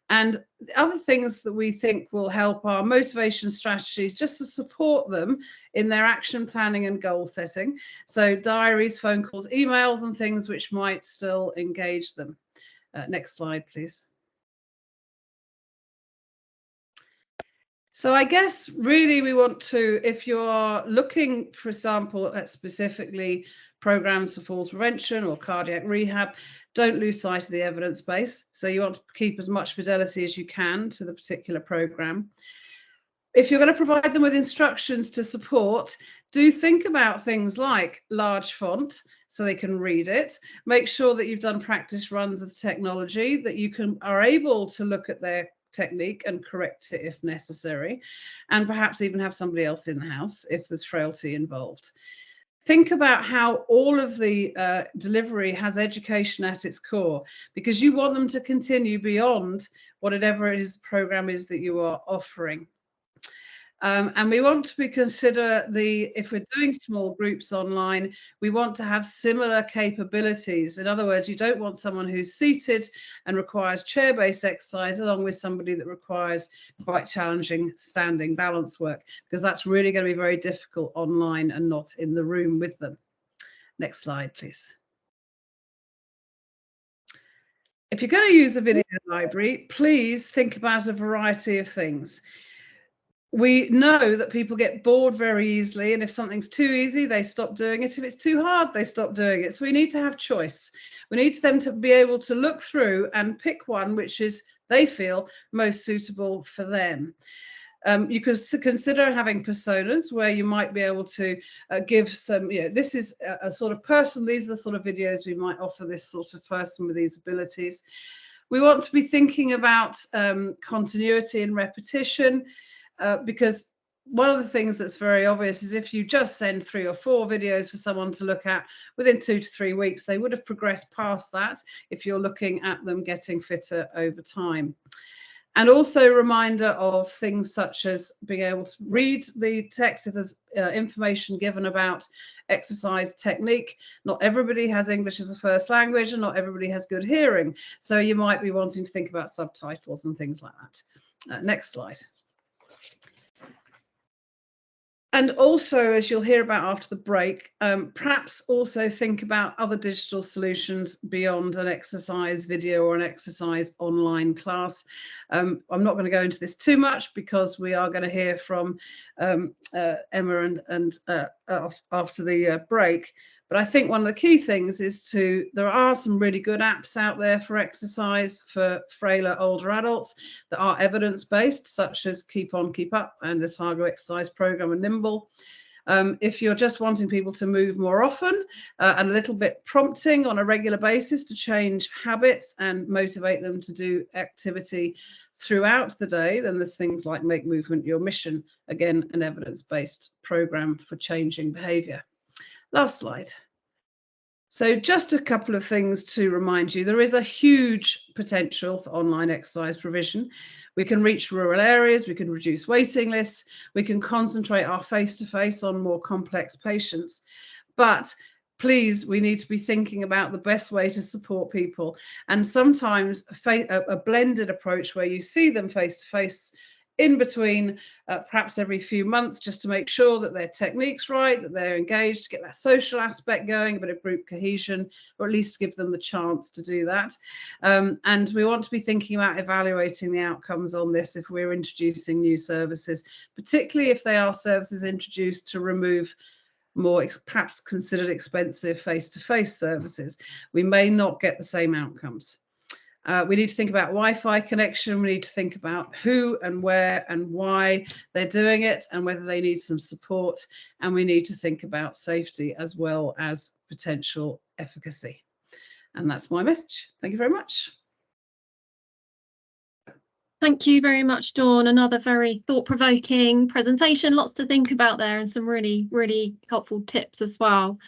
S7: And the other things that we think will help are motivation strategies, just to support them in their action planning and goal setting. So diaries, phone calls, emails, and things which might still engage them. Next slide, please. So I guess really we want to, if you're looking, for example, at specifically programs for falls prevention or cardiac rehab, don't lose sight of the evidence base. So you want to keep as much fidelity as you can to the particular program. If you're going to provide them with instructions to support, do think about things like large font so they can read it. Make sure that you've done practice runs of the technology, that you are able to look at their technique and correct it if necessary, and perhaps even have somebody else in the house if there's frailty involved. Think about how all of the delivery has education at its core, because you want them to continue beyond whatever it is the program is that you are offering. And we want to consider if we're doing small groups online, we want to have similar capabilities. In other words, you don't want someone who's seated and requires chair-based exercise along with somebody that requires quite challenging standing balance work, because that's really going to be very difficult online and not in the room with them. Next slide, please. If you're going to use a video library, please think about a variety of things. We know that people get bored very easily, and if something's too easy, they stop doing it. If it's too hard, they stop doing it. So we need to have choice. We need them to be able to look through and pick one which is, they feel, most suitable for them. You could consider having personas where you might be able to give some, this is a sort of person, these are the sort of videos we might offer this sort of person with these abilities. We want to be thinking about continuity and repetition. Because one of the things that's very obvious is if you just send 3 or 4 videos for someone to look at within 2 to 3 weeks, they would have progressed past that if you're looking at them getting fitter over time. And also a reminder of things such as being able to read the text if there's information given about exercise technique. Not everybody has English as a first language, and not everybody has good hearing. So you might be wanting to think about subtitles and things like that. Next slide. And also, as you'll hear about after the break, perhaps also think about other digital solutions beyond an exercise video or an exercise online class. I'm not going to go into this too much because we are going to hear from Emma and after the break. But I think one of the key things is there are some really good apps out there for exercise for frailer older adults that are evidence-based, such as Keep On, Keep Up and the Targo Exercise Program and Nimble. If you're just wanting people to move more often and a little bit prompting on a regular basis to change habits and motivate them to do activity throughout the day, then there's things like Make Movement Your Mission, again, an evidence-based program for changing behavior. Last slide. So just a couple of things to remind you, there is a huge potential for online exercise provision. We can reach rural areas, we can reduce waiting lists, we can concentrate our face-to-face on more complex patients. But please, we need to be thinking about the best way to support people. And sometimes a blended approach where you see them face-to-face in between, perhaps every few months, just to make sure that their technique's right, that they're engaged, to get that social aspect going, a bit of group cohesion, or at least give them the chance to do that. And we want to be thinking about evaluating the outcomes on this if we're introducing new services, particularly if they are services introduced to remove more perhaps considered expensive face-to-face services. We may not get the same outcomes. We need to think about Wi-Fi connection. We need to think about who and where and why they're doing it and whether they need some support. And we need to think about safety as well as potential efficacy. And that's my message. Thank you very much.
S1: Thank you very much, Dawn. Another very thought-provoking presentation. Lots to think about there and some really, really helpful tips as well.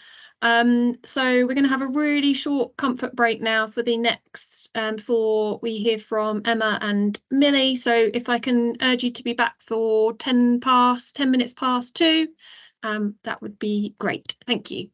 S1: So we're going to have a really short comfort break now for the next before we hear from Emma and Millie. So if I can urge you to be back for 10 minutes past 2, that would be great. Thank you.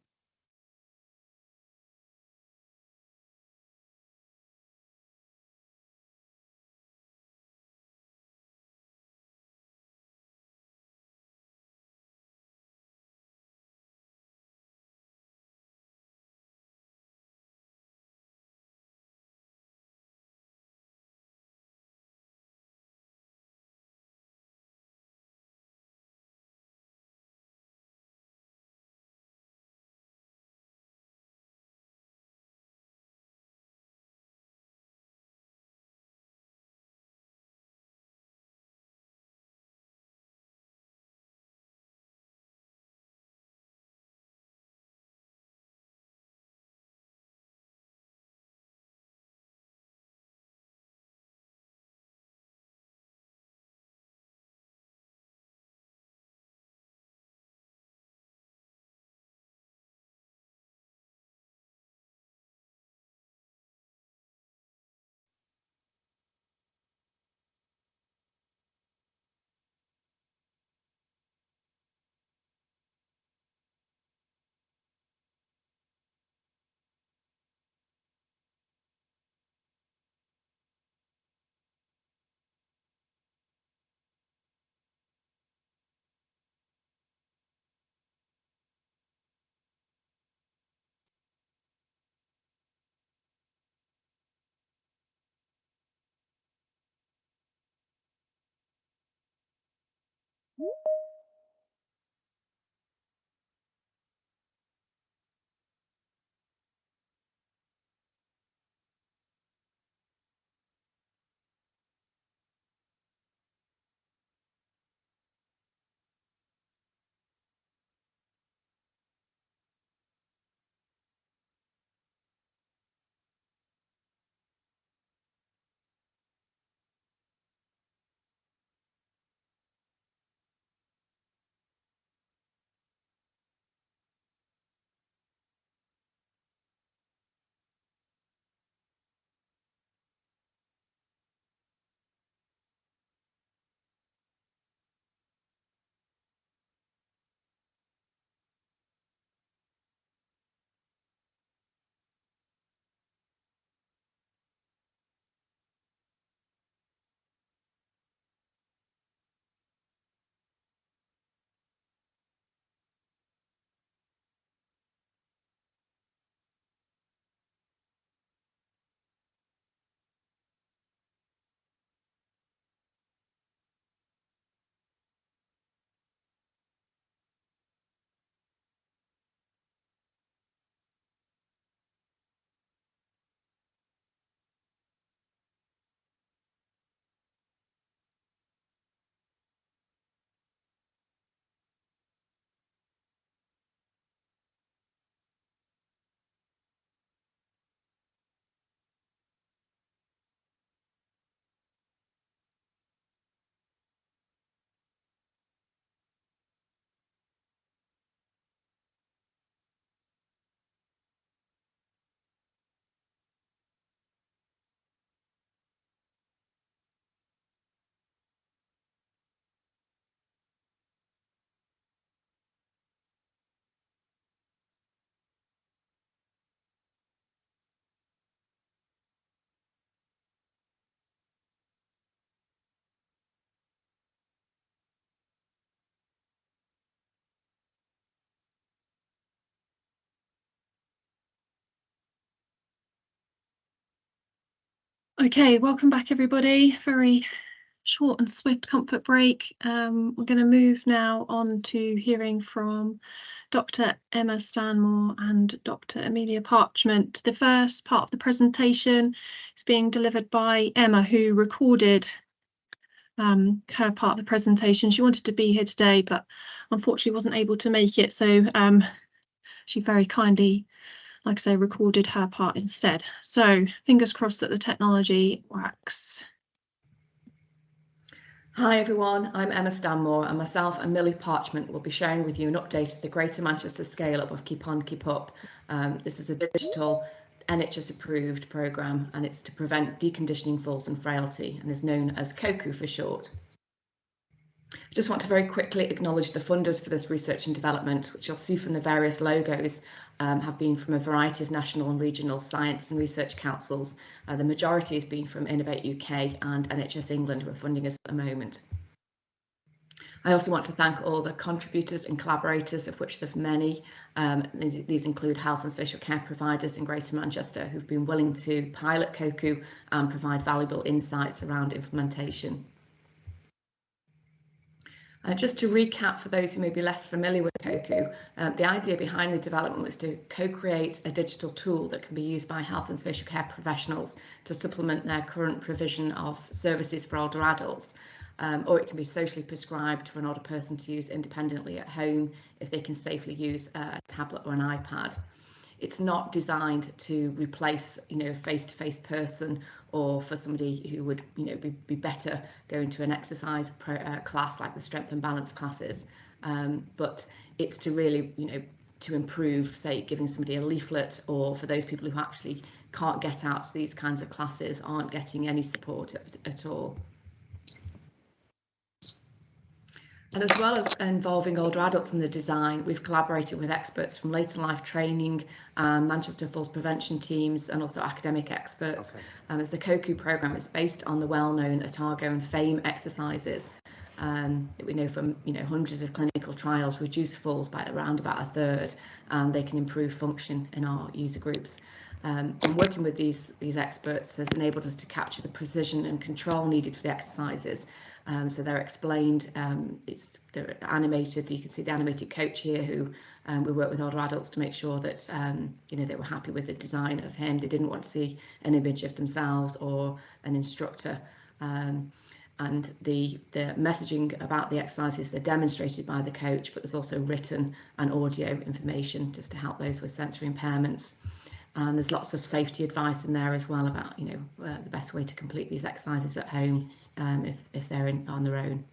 S1: Okay, welcome back everybody. Very short and swift comfort break. We're going to move now on to hearing from Dr. Emma Stanmore and Dr. Amelia Parchment. The first part of the presentation is being delivered by Emma, who recorded her part of the presentation. She wanted to be here today, but unfortunately wasn't able to make it. So she very kindly, like I say, recorded her part instead. So fingers crossed that the technology works.
S8: Hi everyone, I'm Emma Stanmore and myself and Millie Parchment will be sharing with you an update of the Greater Manchester scale-up of Keep On Keep Up. This is a digital NHS approved programme and it's to prevent deconditioning, falls and frailty and is known as COCU for short. I just want to very quickly acknowledge the funders for this research and development, which you'll see from the various logos have been from a variety of national and regional science and research councils. The majority has been from Innovate UK and NHS England, who are funding us at the moment. I also want to thank all the contributors and collaborators, of which there are many. These include health and social care providers in Greater Manchester who've been willing to pilot COCU and provide valuable insights around implementation. Just to recap for those who may be less familiar with COCU, the idea behind the development was to co-create a digital tool that can be used by health and social care professionals to supplement their current provision of services for older adults, or it can be socially prescribed for an older person to use independently at home if they can safely use a tablet or an iPad. It's not designed to replace, a face-to-face person or for somebody who would, be better going to an exercise class like the strength and balance classes. But it's to really, to improve, say, giving somebody a leaflet, or for those people who actually can't get out to these kinds of classes, aren't getting any support at all. And as well as involving older adults in the design, we've collaborated with experts from later life training, Manchester Falls prevention teams, and also academic experts. Okay. As the COCU programme is based on the well-known Otago and FAME exercises that we know from hundreds of clinical trials reduce falls by around about a third, and they can improve function in our user groups. And working with these experts has enabled us to capture the precision and control needed for the exercises. So they're explained, they're animated. You can see the animated coach here who we work with older adults to make sure that they were happy with the design of him. They didn't want to see an image of themselves or an instructor. And the messaging about the exercises, they're demonstrated by the coach, but there's also written and audio information just to help those with sensory impairments. And there's lots of safety advice in there as well about the best way to complete these exercises at home if they're on their own.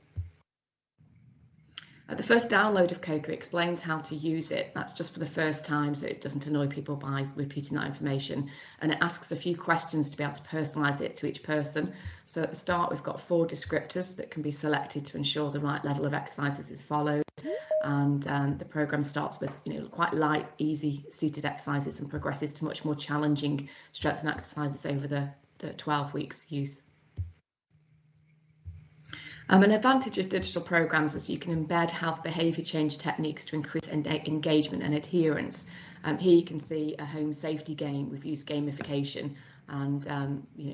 S8: The first download of Koku explains how to use it. That's just for the first time, so it doesn't annoy people by repeating that information. And it asks a few questions to be able to personalise it to each person. So at the start, we've got 4 descriptors that can be selected to ensure the right level of exercises is followed. And the programme starts with quite light, easy seated exercises and progresses to much more challenging strength and exercises over the 12 weeks use. An advantage of digital programs is you can embed health behaviour change techniques to increase engagement and adherence. Here you can see a home safety game. We've used gamification and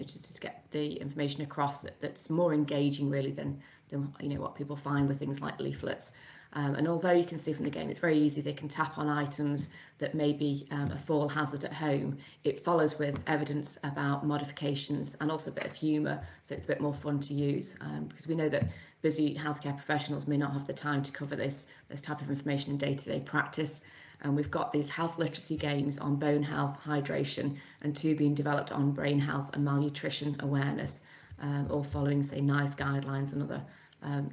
S8: just to get the information across that's more engaging really than what people find with things like leaflets. And although you can see from the game it's very easy, they can tap on items that may be a fall hazard at home. It follows with evidence about modifications and also a bit of humour, so it's a bit more fun to use because we know that busy healthcare professionals may not have the time to cover this type of information in day-to-day practice. And we've got these health literacy games on bone health, hydration, and 2 being developed on brain health and malnutrition awareness, all following, say, NICE guidelines and other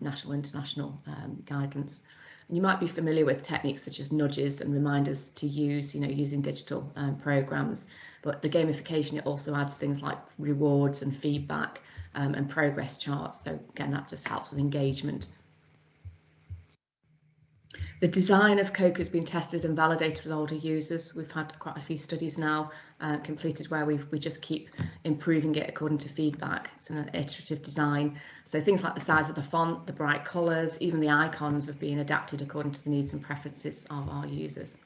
S8: national, international guidance. And you might be familiar with techniques such as nudges and reminders to use, using digital programs. But the gamification, it also adds things like rewards and feedback and progress charts. So again, that just helps with engagement. The design of Koku has been tested and validated with older users. We've had quite a few studies now completed where we just keep improving it according to feedback. It's an iterative design. So things like the size of the font, the bright colours, even the icons have been adapted according to the needs and preferences of our users.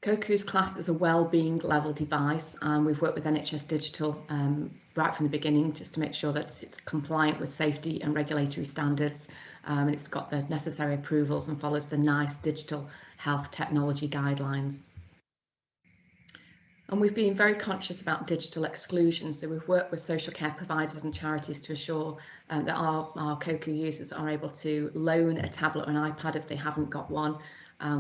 S8: Koku is classed as a wellbeing level device, and we've worked with NHS Digital right from the beginning just to make sure that it's compliant with safety and regulatory standards. And it's got the necessary approvals and follows the NICE digital health technology guidelines. And we've been very conscious about digital exclusion. So we've worked with social care providers and charities to ensure that our Koku users are able to loan a tablet or an iPad if they haven't got one.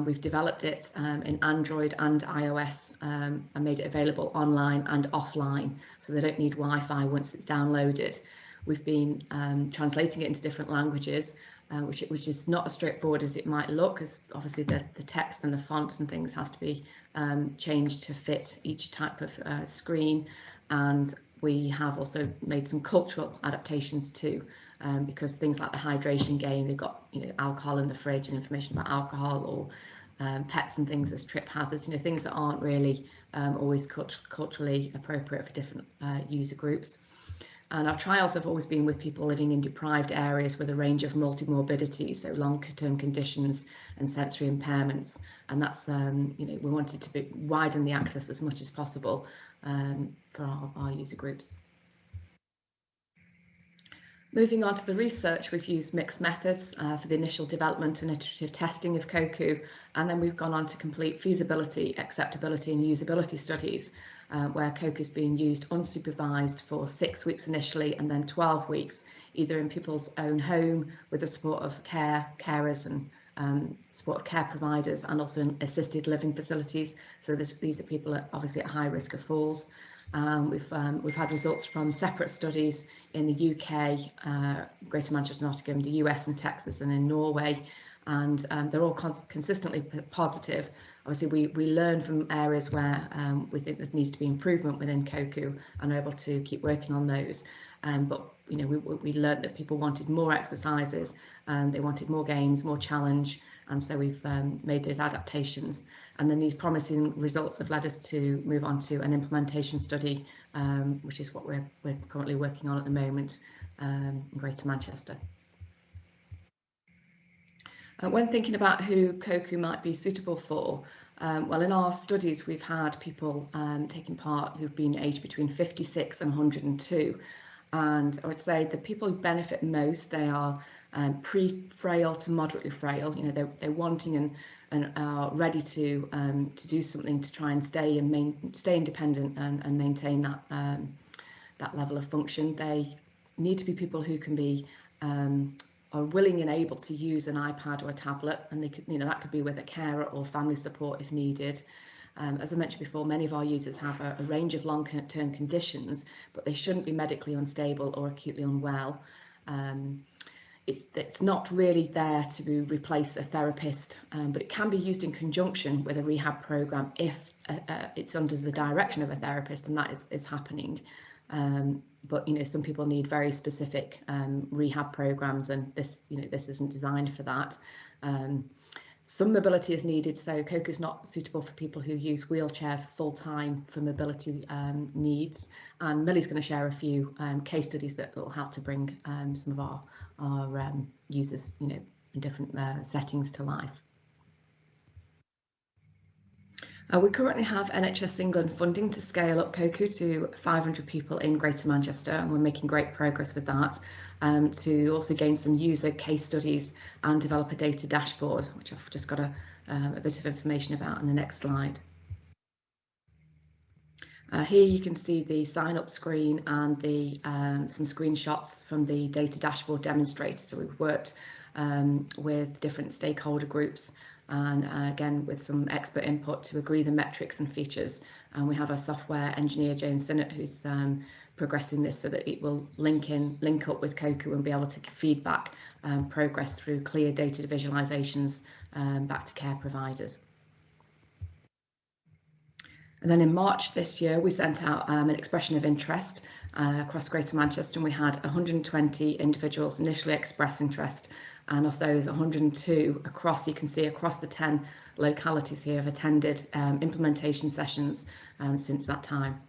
S8: We've developed it in Android and iOS and made it available online and offline, so they don't need Wi-Fi once it's downloaded. We've been translating it into different languages, which is not as straightforward as it might look, because obviously the text and the fonts and things has to be changed to fit each type of screen. And we have also made some cultural adaptations too, because things like the hydration game, they've got alcohol in the fridge and information about alcohol, or pets and things as trip hazards, things that aren't really always culturally appropriate for different user groups. And our trials have always been with people living in deprived areas with a range of multimorbidities, so long-term conditions and sensory impairments. And that's, we wanted to widen the access as much as possible for our user groups. Moving on to the research, we've used mixed methods for the initial development and iterative testing of Koku, and then we've gone on to complete feasibility, acceptability and usability studies, where Koku is being used unsupervised for 6 weeks initially and then 12 weeks, either in people's own home with the support of carers and support of care providers, and also in assisted living facilities. So these are people obviously at high risk of falls. We've had results from separate studies in the UK, Greater Manchester, Nottingham, the US and Texas, and in Norway, and they're all consistently positive. Obviously, we learn from areas where we think there needs to be improvement within Koku and are able to keep working on those. But we learned that people wanted more exercises, they wanted more games, more challenge, and so we've made those adaptations. And then these promising results have led us to move on to an implementation study, which is what we're currently working on at the moment in Greater Manchester. When thinking about who Koku might be suitable for, Well, in our studies, we've had people taking part who've been aged between 56 and 102. And I would say the people who benefit most, they are pre-frail to moderately frail. You know, they're wanting and are ready to do something to try and stay independent and maintain that that level of function. They need to be people who can be are willing and able to use an iPad or a tablet, and they could, you know, that could be with a carer or family support if needed. As I mentioned before, many of our users have a range of long-term conditions, but they shouldn't be medically unstable or acutely unwell. It's not really there to replace a therapist, but it can be used in conjunction with a rehab program if it's under the direction of a therapist, and that is happening. But you know, some people need very specific rehab programs, and this isn't designed for that. Some mobility is needed, so COCO is not suitable for people who use wheelchairs full-time for mobility needs. And Millie's going to share a few case studies that will help to bring some of our users, you know, in different settings to life. We currently have NHS England funding to scale up COCO to 500 people in Greater Manchester, and we're making great progress with that, to also gain some user case studies and develop a data dashboard, which I've just got a bit of information about in the next slide. Here you can see the sign up screen and the some screenshots from the data dashboard demonstrator. So we've worked with different stakeholder groups, and again with some expert input to agree the metrics and features. And we have a software engineer, Jane Sinnott, who's progressing this so that it will link up with COCO and be able to feedback progress through clear data visualizations back to care providers. And then in March this year, we sent out an expression of interest across Greater Manchester, and we had 120 individuals initially express interest. And of those, 102 across, you can see across the 10 localities here have attended implementation sessions since that time.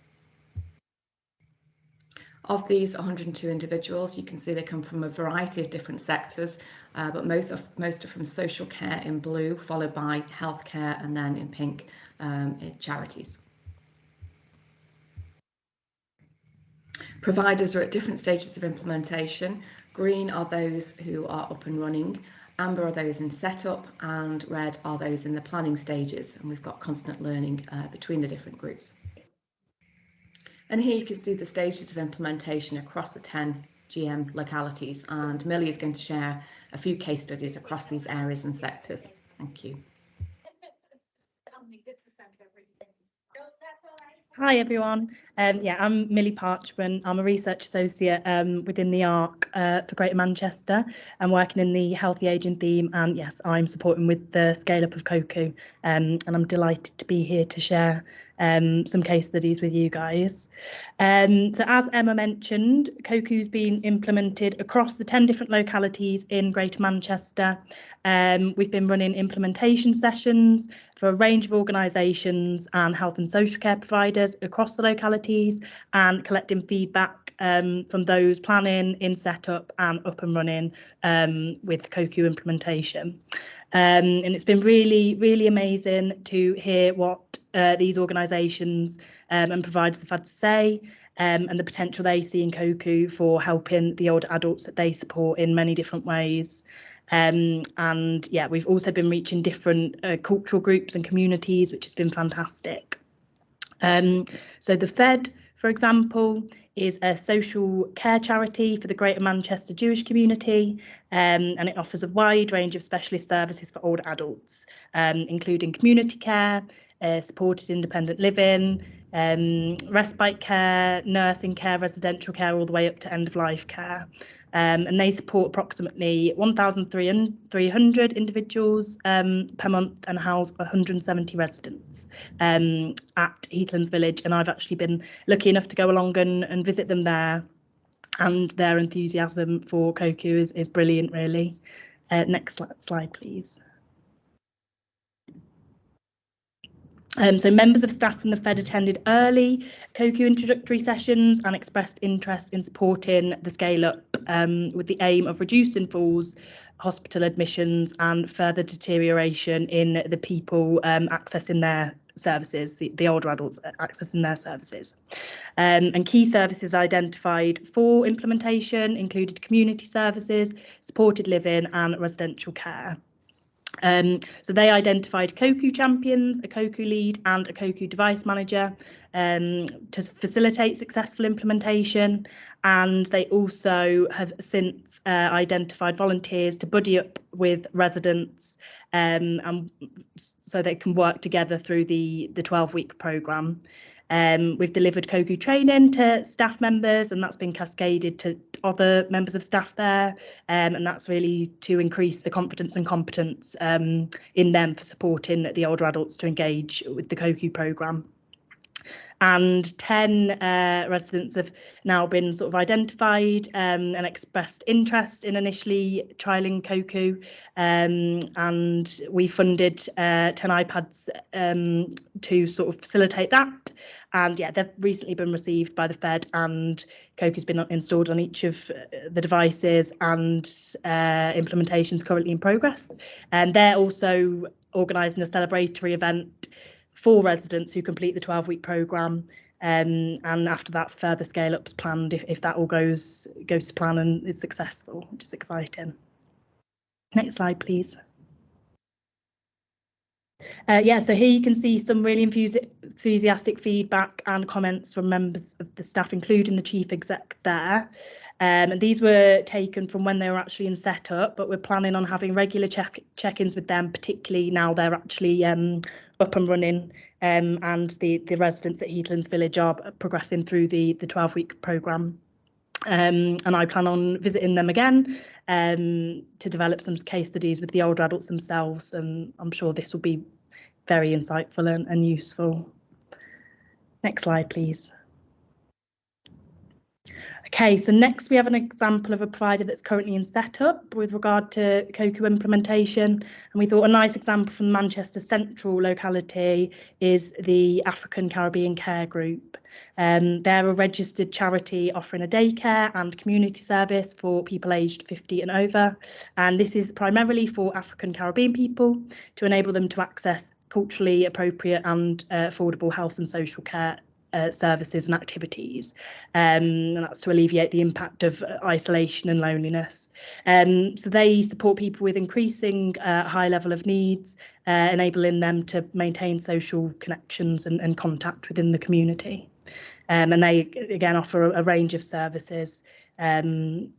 S8: Of these 102 individuals, you can see they come from a variety of different sectors, but most are from social care in blue, followed by healthcare, and then in pink, charities. Providers are at different stages of implementation. Green are those who are up and running, amber are those in setup, and red are those in the planning stages. And we've got constant learning between the different groups. And here you can see the stages of implementation across the 10 GM localities, and Millie is going to share a few case studies across these areas and sectors. Thank you.
S9: Hi everyone, yeah, I'm Millie Parchment. I'm a research associate within the ARC for Greater Manchester. I'm working in the healthy ageing theme, and yes, I'm supporting with the scale up of COCO, and I'm delighted to be here to share some case studies with you guys. So as Emma mentioned, COCO's been implemented across the 10 different localities in Greater Manchester. We've been running implementation sessions for a range of organisations and health and social care providers across the localities, and collecting feedback from those planning, in setup and up and running with COCO implementation. And it's been really, really amazing to hear what these organisations and providers have had to say, and the potential they see in COCO for helping the older adults that they support in many different ways. And yeah, we've also been reaching different cultural groups and communities, which has been fantastic. So the Fed, for example, is a social care charity for the Greater Manchester Jewish community, and it offers a wide range of specialist services for older adults, including community care, supported independent living, respite care, nursing care, residential care, all the way up to end-of-life care. And they support approximately 1,300 individuals per month and house 170 residents at Heathlands Village. And I've actually been lucky enough to go along and visit them there, and their enthusiasm for COCO is brilliant, really. Next slide, please. So members of staff from the Fed attended early COCU introductory sessions and expressed interest in supporting the scale up with the aim of reducing falls, hospital admissions and further deterioration in the people accessing their services, the older adults accessing their services. And key services identified for implementation included community services, supported living and residential care. So they identified COCU champions, a COCU lead and a COCU device manager to facilitate successful implementation. And they also have since identified volunteers to buddy up with residents and so they can work together through the 12-week programme. We've delivered COCU training to staff members and that's been cascaded to other members of staff there, and that's really to increase the confidence and competence in them for supporting the older adults to engage with the COCU programme. And 10 residents have now been sort of identified and expressed interest in initially trialling COCU, and we funded 10 iPads to sort of facilitate that. And yeah, they've recently been received by the Fed and COCU's been installed on each of the devices and implementation's currently in progress. And they're also organising a celebratory event for residents who complete the 12-week programme, and after that further scale-ups planned if that all goes to plan and is successful, which is exciting. Next slide, please. Yeah, so here you can see some really enthusiastic feedback and comments from members of the staff, including the chief exec there. And these were taken from when they were actually in setup, but we're planning on having regular check-ins with them, particularly now they're actually up and running, and the residents at Heathlands Village are progressing through the 12-week programme. And I plan on visiting them again to develop some case studies with the older adults themselves, and I'm sure this will be very insightful and useful. Next slide, please. Okay, so next we have an example of a provider that's currently in setup with regard to COCU implementation, and we thought a nice example from Manchester Central locality is the African Caribbean Care Group. They're a registered charity offering a daycare and community service for people aged 50 and over, and this is primarily for African Caribbean people to enable them to access culturally appropriate and affordable health and social care services and activities, and that's to alleviate the impact of isolation and loneliness. So they support people with increasing high level of needs, enabling them to maintain social connections and contact within the community. And they again offer a range of services. Next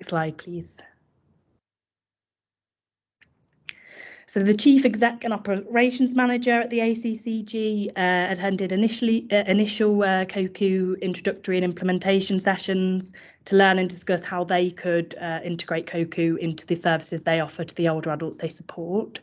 S9: slide, please. So the Chief Exec and Operations Manager at the ACCG attended initial COCU introductory and implementation sessions to learn and discuss how they could integrate COCU into the services they offer to the older adults they support.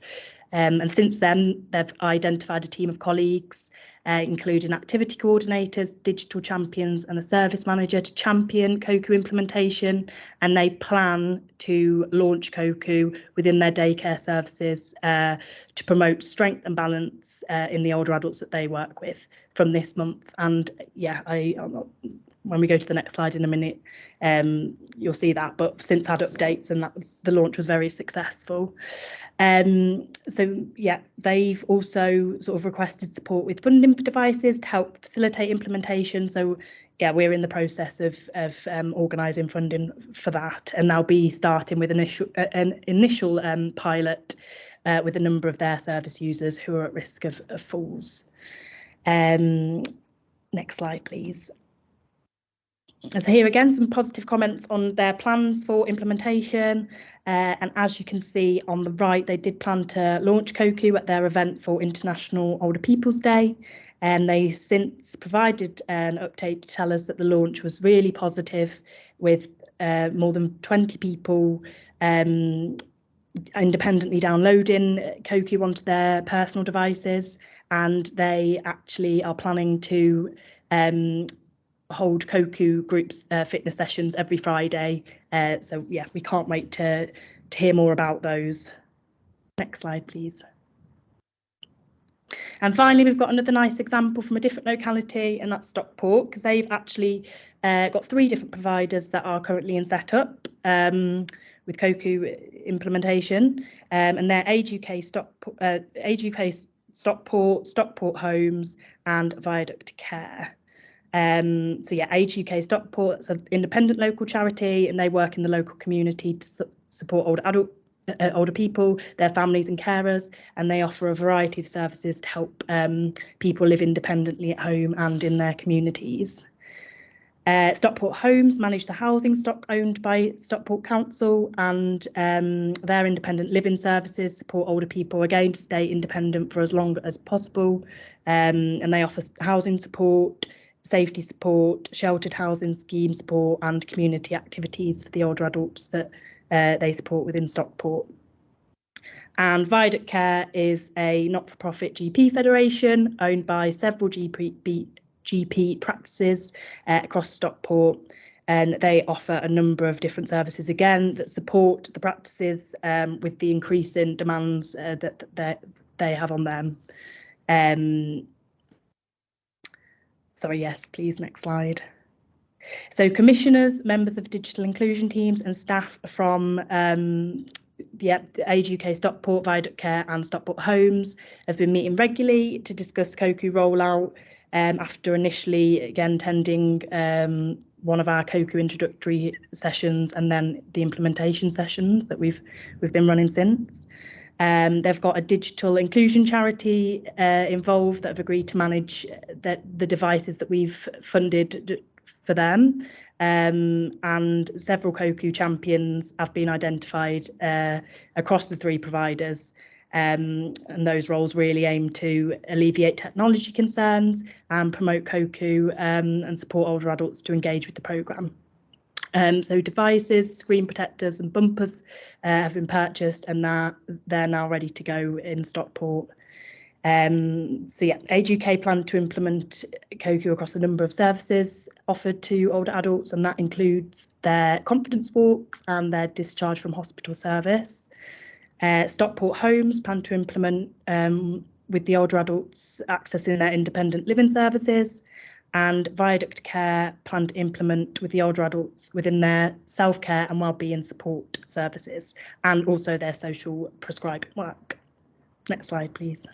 S9: And since then, they've identified a team of colleagues, including activity coordinators, digital champions and a service manager to champion COCU implementation, and they plan to launch COCU within their daycare services to promote strength and balance in the older adults that they work with from this month. And yeah, when we go to the next slide in a minute, you'll see that, but since had updates and that the launch was very successful. So yeah, they've also sort of requested support with funding for devices to help facilitate implementation. So yeah, we're in the process of organising funding for that, and they'll be starting with an initial pilot with a number of their service users who are at risk of falls. Next slide, please. So here again, some positive comments on their plans for implementation. And as you can see on the right, they did plan to launch COCU at their event for International Older People's Day. And they since provided an update to tell us that the launch was really positive, with more than 20 people independently downloading COCU onto their personal devices. And they actually are planning to hold COCU groups fitness sessions every Friday. So yeah, we can't wait to hear more about those. Next slide, please. And finally, we've got another nice example from a different locality, and that's Stockport, because they've actually got 3 different providers that are currently in setup with COCU implementation, and they're Age UK Stockport, Stockport Homes, and Viaduct Care. So yeah, Age UK Stockport, it's an independent local charity, and they work in the local community to support older people, their families and carers, and they offer a variety of services to help people live independently at home and in their communities. Stockport Homes manage the housing stock owned by Stockport Council, and their independent living services support older people, again, to stay independent for as long as possible, and they offer housing support, safety support, sheltered housing scheme support, and community activities for the older adults that they support within Stockport. And Viaduct Care is a not-for-profit GP federation owned by several GP practices across Stockport, and they offer a number of different services again that support the practices with the increasing demands that they have on them. Sorry, yes, please, next slide. So commissioners, members of digital inclusion teams and staff from the Age UK Stockport, Viaduct Care and Stockport Homes have been meeting regularly to discuss COCU rollout after initially, again, attending one of our COCU introductory sessions and then the implementation sessions that we've been running since. They've got a digital inclusion charity involved that have agreed to manage the devices that we've funded for them, and several COCU champions have been identified across the 3 providers, and those roles really aim to alleviate technology concerns and promote COCU and support older adults to engage with the programme. So devices, screen protectors and bumpers have been purchased, and they're now ready to go in Stockport. So yeah, Age UK plan to implement COCU across a number of services offered to older adults, and that includes their confidence walks and their discharge from hospital service. Stockport Homes plan to implement with the older adults accessing their independent living services, and Viaduct Care plan to implement with the older adults within their self-care and wellbeing support services, and also their social prescribing work. Next slide, please.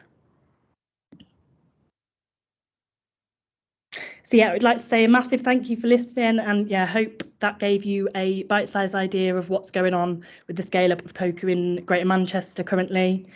S9: So yeah, I'd like to say a massive thank you for listening, and yeah, I hope that gave you a bite-sized idea of what's going on with the scale-up of COCU in Greater Manchester currently.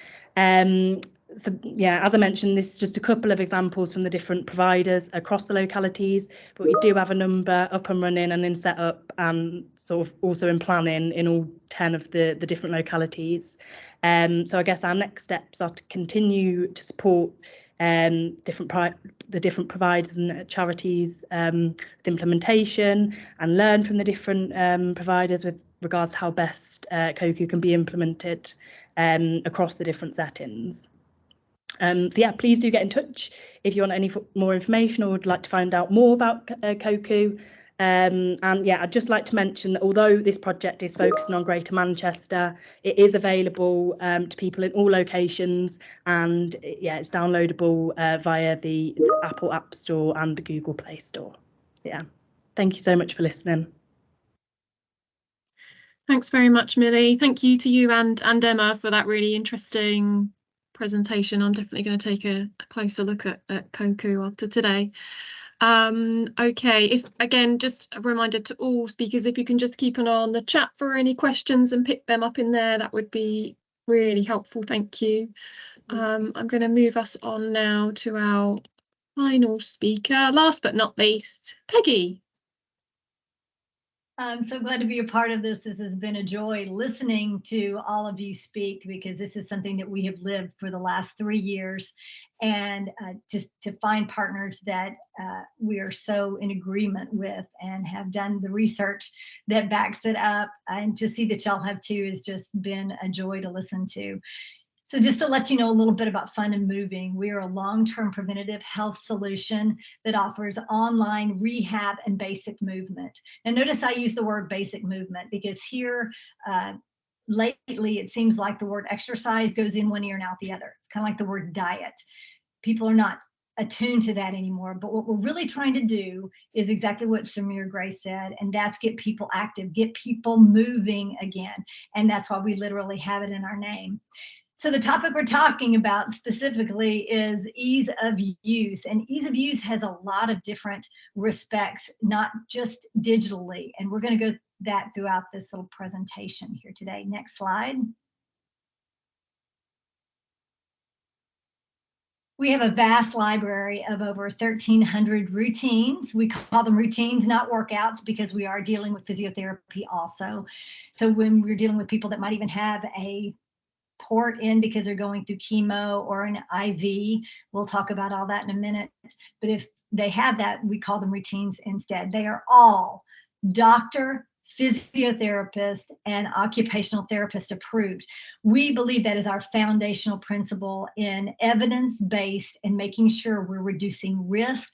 S9: So yeah, as I mentioned, this is just a couple of examples from the different providers across the localities, but we do have a number up and running and in setup, and sort of also in planning in all 10 of the different localities. So I guess our next steps are to continue to support the different providers and charities with implementation, and learn from the different providers with regards to how best COCU can be implemented across the different settings. So yeah, please do get in touch if you want any more information or would like to find out more about COCU. And yeah, I'd just like to mention that although this project is focusing on Greater Manchester, it is available to people in all locations, and yeah, it's downloadable via the Apple App Store and the Google Play Store. Yeah, thank you so much for listening.
S1: Thanks very much, Millie. Thank you to you and Emma for that really interesting presentation. I'm definitely going to take a closer look at COCU after today. Okay, if again, just a reminder to all speakers, if you can just keep an eye on the chat for any questions and pick them up in there, that would be really helpful. Thank you. I'm going to move us on now to our final speaker, last but not least, Peggy.
S10: I'm so glad to be a part of this. This has been a joy listening to all of you speak, because this is something that we have lived for the last 3 years. And just to find partners that we are so in agreement with and have done the research that backs it up, and to see that y'all have too has just been a joy to listen to. So just to let you know a little bit about Fun and Moving, we are a long-term preventative health solution that offers online rehab and basic movement. And notice I use the word basic movement, because here lately it seems like the word exercise goes in one ear and out the other. It's kind of like the word diet. people are not attuned to that anymore. But what we're really trying to do is exactly what Samir Gray said, and that's get people active, get people moving again. And that's why we literally have it in our name. So the topic we're talking about specifically is ease of use, and ease of use has a lot of different respects, not just digitally. And we're going to go that throughout this little presentation here today. Next slide. We have a vast library of over 1,300 routines. We call them routines, not workouts, because we are dealing with physiotherapy also. So when we're dealing with people that might even have a port in because they're going through chemo or an IV, we'll talk about all that in a minute. But if they have that, we call them routines instead. They are all doctor, physiotherapist, and occupational therapist approved. We believe that is our foundational principle in evidence-based and making sure we're reducing risk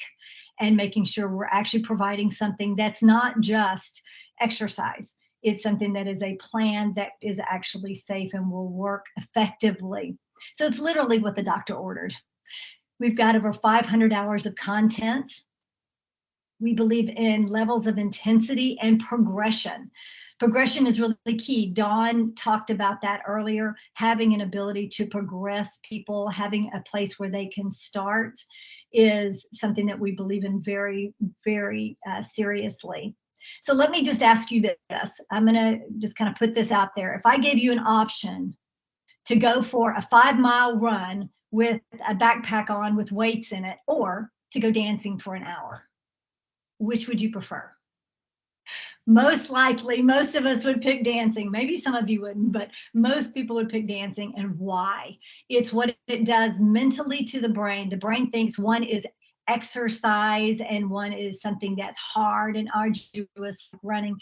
S10: and making sure we're actually providing something that's not just exercise. It's something that is a plan that is actually safe and will work effectively. So it's literally what the doctor ordered. We've got over 500 hours of content. We believe in levels of intensity and progression. Progression is really key. Dawn talked about that earlier, having an ability to progress people, having a place where they can start is something that we believe in very, very seriously. So let me just ask you this. I'm going to just kind of put this out there. If I gave you an option to go for a 5-mile run with a backpack on with weights in it, or to go dancing for an hour, which would you prefer? Most likely, most of us would pick dancing. Maybe some of you wouldn't, but most people would pick dancing. And why? It's what it does mentally to the brain. The brain thinks one is exercise and one is something that's hard and arduous, like running.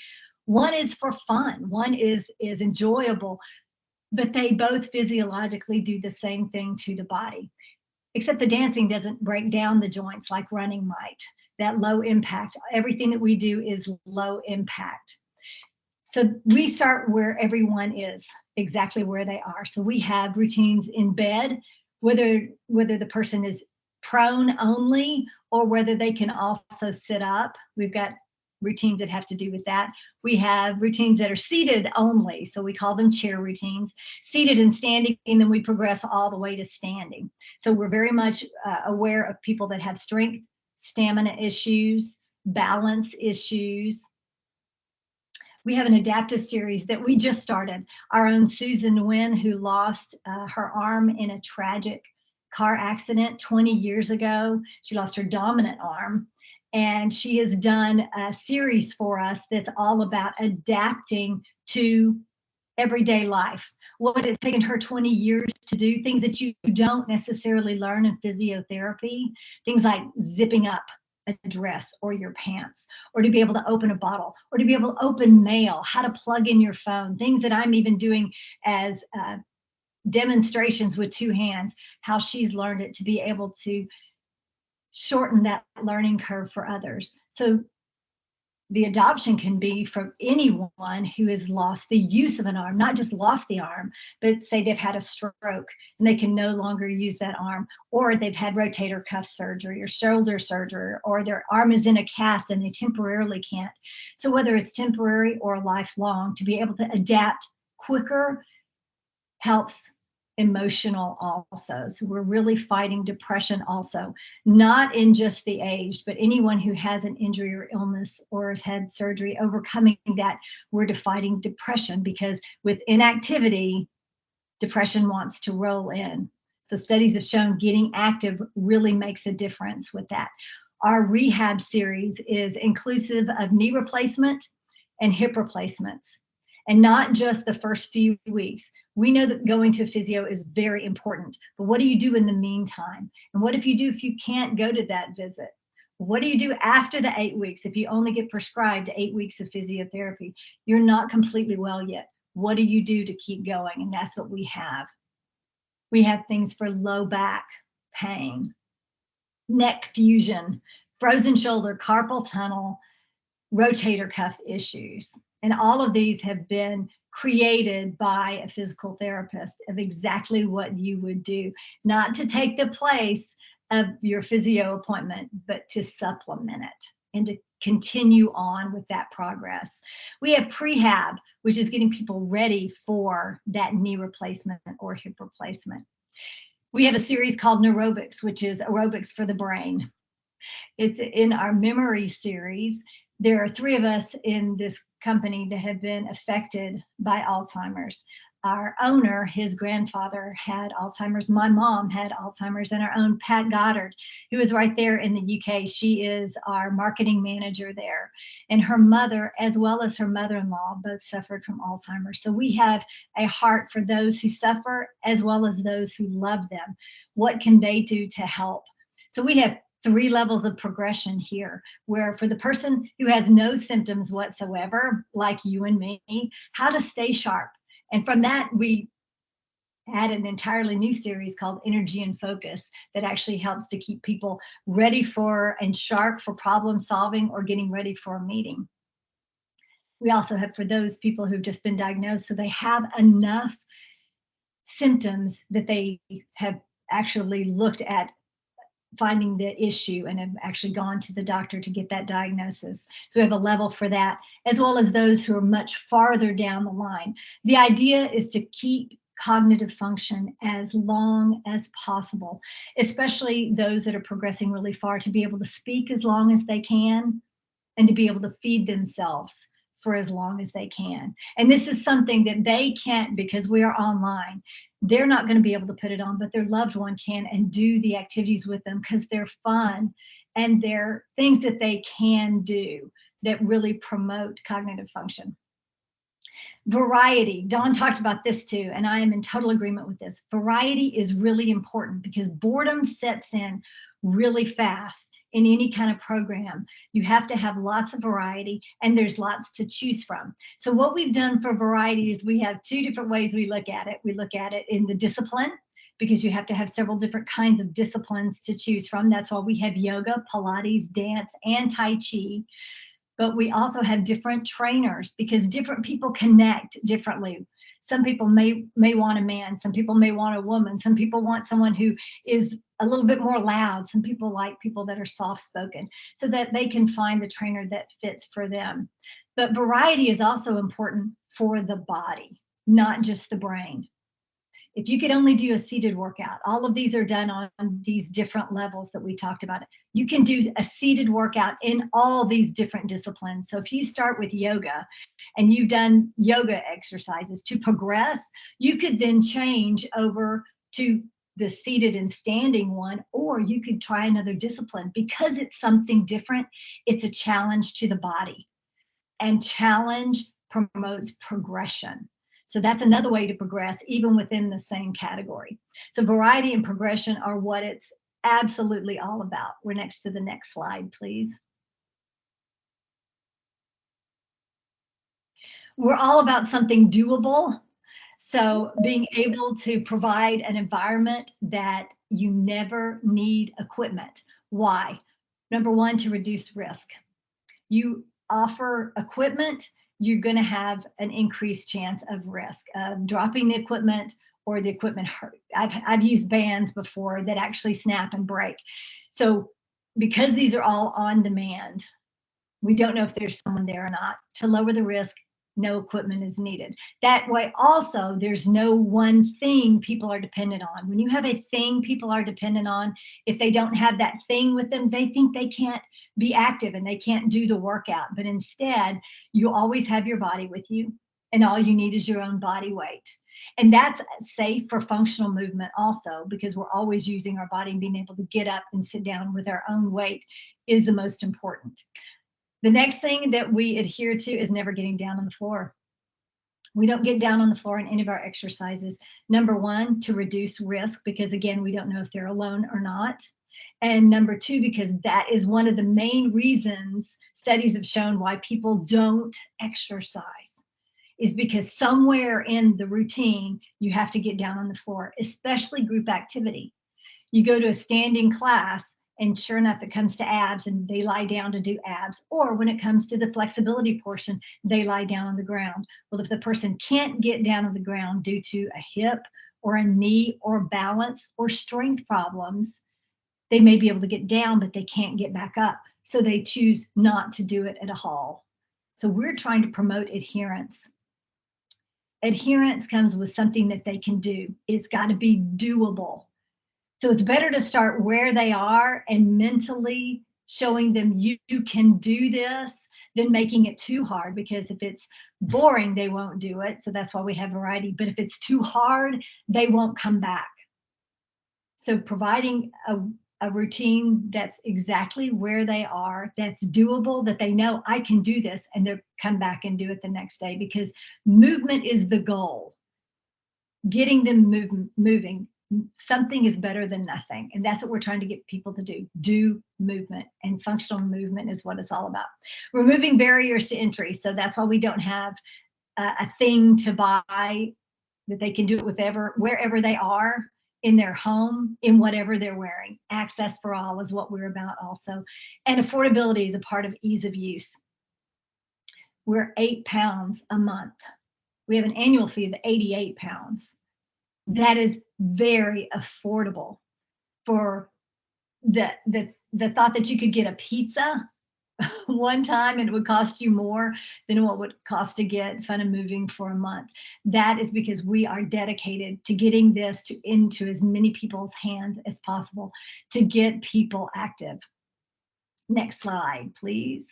S10: One is for fun, one is enjoyable, but they both physiologically do the same thing to the body, except the dancing doesn't break down the joints like running might. That low impact, everything that we do is low impact. So we start where everyone is, exactly where they are. So we have routines in bed, whether the person is prone only or whether they can also sit up. We've got routines that have to do with that. We have routines that are seated only, so we call them chair routines, seated and standing, and then we progress all the way to standing. So we're very much aware of people that have strength, stamina issues, balance issues. We have an adaptive series that we just started. Our own Susan Nguyen, who lost her arm in a tragic car accident 20 years ago. She lost her dominant arm, and she has done a series for us that's all about adapting to everyday life. What it's taken her 20 years to do, things that you don't necessarily learn in physiotherapy, things like zipping up a dress or your pants, or to be able to open a bottle, or to be able to open mail, how to plug in your phone, things that I'm even doing as demonstrations with 2 hands, how she's learned it to be able to shorten that learning curve for others. So the adoption can be from anyone who has lost the use of an arm, not just lost the arm, but say they've had a stroke and they can no longer use that arm, or they've had rotator cuff surgery or shoulder surgery, or their arm is in a cast and they temporarily can't. So whether it's temporary or lifelong, to be able to adapt quicker helps emotional also. So we're really fighting depression also, not in just the aged, but anyone who has an injury or illness or has had surgery, overcoming that. We're fighting depression because with inactivity, depression wants to roll in. So studies have shown getting active really makes a difference with that. Our rehab series is inclusive of knee replacement and hip replacements, and not just the first few weeks. We know that going to a physio is very important, but what do you do in the meantime? And what if you can't go to that visit? What do you do after the 8 weeks if you only get prescribed 8 weeks of physiotherapy? You're not completely well yet. What do you do to keep going? And that's what we have. We have things for low back pain, neck fusion, frozen shoulder, carpal tunnel, rotator cuff issues. And all of these have been created by a physical therapist of exactly what you would do, not to take the place of your physio appointment, but to supplement it and to continue on with that progress. We have prehab, which is getting people ready for that knee replacement or hip replacement. We have a series called Neurobics, which is aerobics for the brain. It's in our memory series. There are 3 of us in this company that have been affected by Alzheimer's. Our owner, his grandfather had Alzheimer's. My mom had Alzheimer's, and our own Pat Goddard, who is right there in the UK. She is our marketing manager there. And her mother, as well as her mother-in-law, both suffered from Alzheimer's. So we have a heart for those who suffer, as well as those who love them. What can they do to help? So we have 3 levels of progression here, where for the person who has no symptoms whatsoever, like you and me, how to stay sharp. And from that, we had an entirely new series called Energy and Focus that actually helps to keep people ready for and sharp for problem solving or getting ready for a meeting. We also have for those people who've just been diagnosed, so they have enough symptoms that they have actually looked at finding the issue and have actually gone to the doctor to get that diagnosis. So we have a level for that, as well as those who are much farther down the line. The idea is to keep cognitive function as long as possible, especially those that are progressing really far, to be able to speak as long as they can and to be able to feed themselves for as long as they can. And this is something that they can't, because we are online. They're not going to be able to put it on, but their loved one can, and do the activities with them because they're fun and they're things that they can do that really promote cognitive function. Variety. Dawn talked about this too, and I am in total agreement with this. Variety is really important because boredom sets in really fast in any kind of program. You have to have lots of variety, and there's lots to choose from. So what we've done for variety is we have 2 different ways we look at it. We look at it in the discipline, because you have to have several different kinds of disciplines to choose from. That's why we have yoga, Pilates, dance, and Tai Chi. But we also have different trainers because different people connect differently. Some people may want a man, some people may want a woman, some people want someone who is a little bit more loud, some people like people that are soft-spoken, so that they can find the trainer that fits for them. But variety is also important for the body, not just the brain. If you could only do a seated workout, all of these are done on these different levels that we talked about. You can do a seated workout in all these different disciplines. So if you start with yoga and you've done yoga exercises to progress, you could then change over to the seated and standing one, or you could try another discipline. Because it's something different, it's a challenge to the body, and challenge promotes progression. So that's another way to progress, even within the same category. So variety and progression are what it's absolutely all about. We're next to the next slide, please. We're all about something doable. So being able to provide an environment that you never need equipment. Why? Number one, to reduce risk. You offer equipment, you're going to have an increased chance of risk of dropping the equipment or the equipment hurt. I've used bands before that actually snap and break. So because these are all on demand, we don't know if there's someone there or not. To lower the risk, no equipment is needed. That way also, there's no one thing people are dependent on. When you have a thing people are dependent on, if they don't have that thing with them, they think they can't be active and they can't do the workout. But instead, you always have your body with you, and all you need is your own body weight. And that's safe for functional movement also, because we're always using our body, and being able to get up and sit down with our own weight is the most important. The next thing that we adhere to is never getting down on the floor. We don't get down on the floor in any of our exercises. Number one, to reduce risk, because again, we don't know if they're alone or not. And number two, because that is one of the main reasons studies have shown why people don't exercise, is because somewhere in the routine, you have to get down on the floor, especially group activity. You go to a standing class, and sure enough, it comes to abs and they lie down to do abs. Or when it comes to the flexibility portion, they lie down on the ground. Well, if the person can't get down on the ground due to a hip or a knee or balance or strength problems, They may be able to get down, but they can't get back up. So they choose not to do it at all. So we're trying to promote adherence. Adherence comes with something that they can do. It's got to be doable. So it's better to start where they are and mentally showing them you can do this than making it too hard, because if it's boring, they won't do it. So that's why we have variety. But if it's too hard, they won't come back. So providing a routine that's exactly where they are, that's doable, that they know I can do this, and they'll come back and do it the next day, because movement is the goal. Getting them moving. Something is better than nothing. And that's what we're trying to get people to do. Do movement, and functional movement is what it's all about. Removing barriers to entry. So that's why we don't have a thing to buy, that they can do it wherever they are, in their home, in whatever they're wearing. Access for all is what we're about also. And affordability is a part of ease of use. We're £8 a month. We have an annual fee of £88. That is very affordable for the thought that you could get a pizza one time and it would cost you more than what it would cost to get Fun and Moving for a month. That is because we are dedicated to getting this into as many people's hands as possible to get people active. Next slide, please.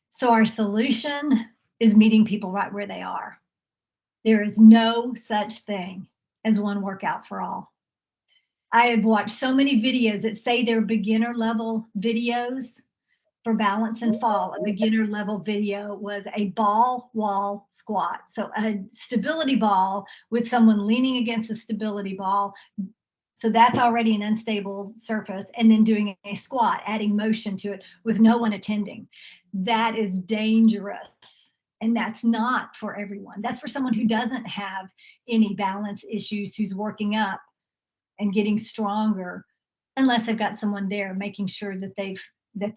S10: So our solution is meeting people right where they are. There is no such thing as one workout for all. I have watched so many videos that say they're beginner level videos for balance and fall. A beginner level video was a ball wall squat. So a stability ball with someone leaning against a stability ball. So that's already an unstable surface, and then doing a squat, adding motion to it with no one attending. That is dangerous. And that's not for everyone. That's for someone who doesn't have any balance issues, who's working up and getting stronger, unless they've got someone there making sure that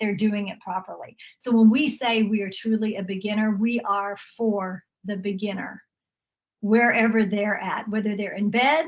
S10: they're doing it properly. So when we say we are truly a beginner, we are for the beginner, wherever they're at, whether they're in bed,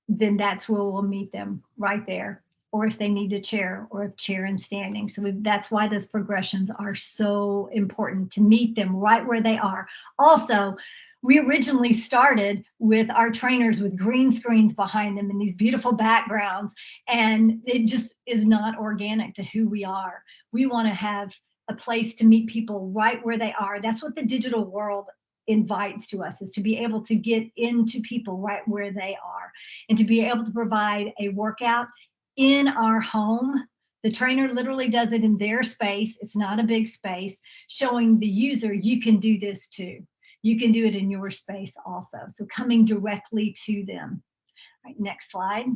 S10: then that's where we'll meet them, right there. Or if they need a chair, or a chair and standing. So that's why those progressions are so important, to meet them right where they are. Also, we originally started with our trainers with green screens behind them and these beautiful backgrounds, and it just is not organic to who we are. We want to have a place to meet people right where they are. That's what the digital world invites to us, is to be able to get into people right where they are, and to be able to provide a workout in our home. The trainer literally does it in their space. It's not a big space, showing the user, you can do this too. You can do it in your space also. So coming directly to them. All right, next slide.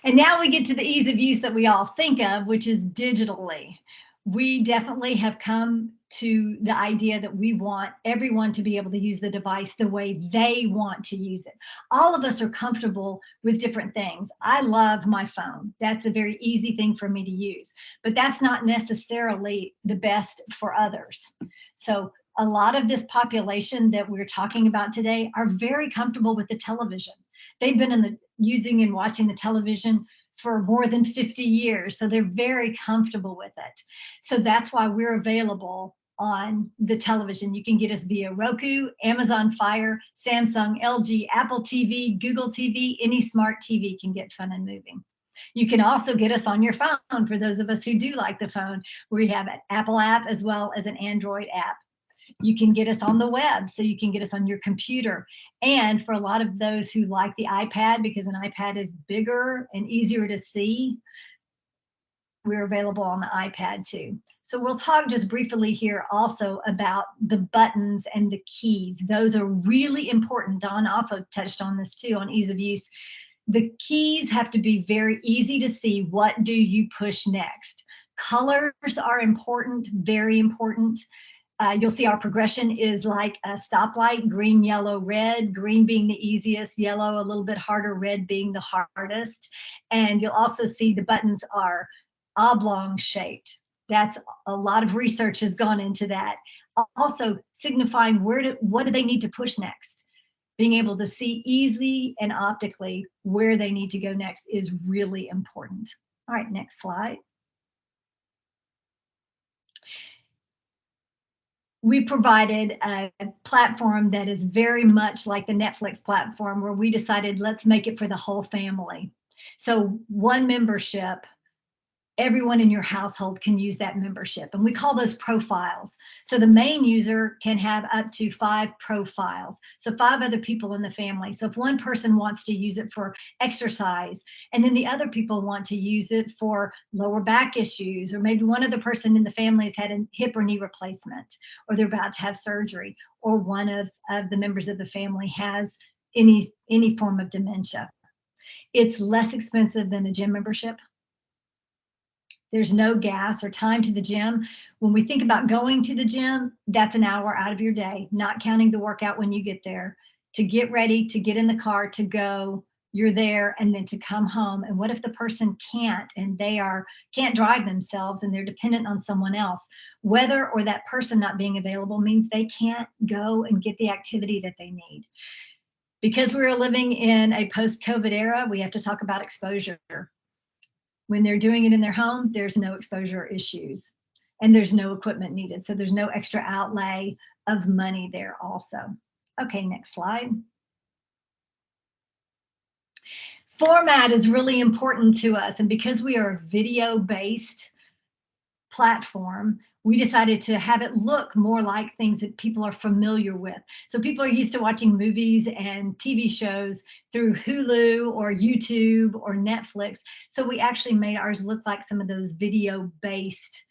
S10: And now we get to the ease of use that we all think of, which is digitally. We definitely have come to the idea that we want everyone to be able to use the device the way they want to use it. All of us are comfortable with different things. I love my phone. That's a very easy thing for me to use, but that's not necessarily the best for others. So a lot of this population that we're talking about today are very comfortable with the television. They've been using and watching the television for more than 50 years. So they're very comfortable with it. So that's why we're available on the television. You can get us via Roku, Amazon Fire, Samsung, LG, Apple TV, Google TV, any smart TV can get Fun and Moving. You can also get us on your phone, for those of us who do like the phone. We have an Apple app as well as an Android app. You can get us on the web, so you can get us on your computer. And for a lot of those who like the iPad, because an iPad is bigger and easier to see, we're available on the iPad too. So we'll talk just briefly here also about the buttons and the keys. Those are really important. Dawn also touched on this too, on ease of use. The keys have to be very easy to see. What do you push next? Colors are important, very important. You'll see our progression is like a stoplight: green, yellow, red, green being the easiest, yellow a little bit harder, red being the hardest. And you'll also see the buttons are oblong shaped. That's a lot of research has gone into that. Also signifying what do they need to push next. Being able to see easily and optically where they need to go next is really important. All right, next slide. We provided a platform that is very much like the Netflix platform, where we decided let's make it for the whole family. So one membership, everyone in your household can use that membership, and we call those profiles. So the main user can have up to 5 profiles, so 5 other people in the family. So if one person wants to use it for exercise, and then the other people want to use it for lower back issues, or maybe one other person in the family has had a hip or knee replacement, or they're about to have surgery, or one of the members of the family has any form of dementia. It's less expensive than a gym membership. There's no gas or time to the gym. When we think about going to the gym, that's an hour out of your day, not counting the workout when you get there. To get ready, to get in the car, to go, you're there, and then to come home. And what if the person can't, and can't drive themselves, and they're dependent on someone else? Whether or that person not being available means they can't go and get the activity that they need. Because we're living in a post-COVID era, we have to talk about exposure. When they're doing it in their home, there's no exposure issues, and there's no equipment needed. So there's no extra outlay of money there also. Okay, next slide. Format is really important to us, and because we are a video-based platform, we decided to have it look more like things that people are familiar with. So people are used to watching movies and TV shows through Hulu or YouTube or Netflix. So we actually made ours look like some of those video-based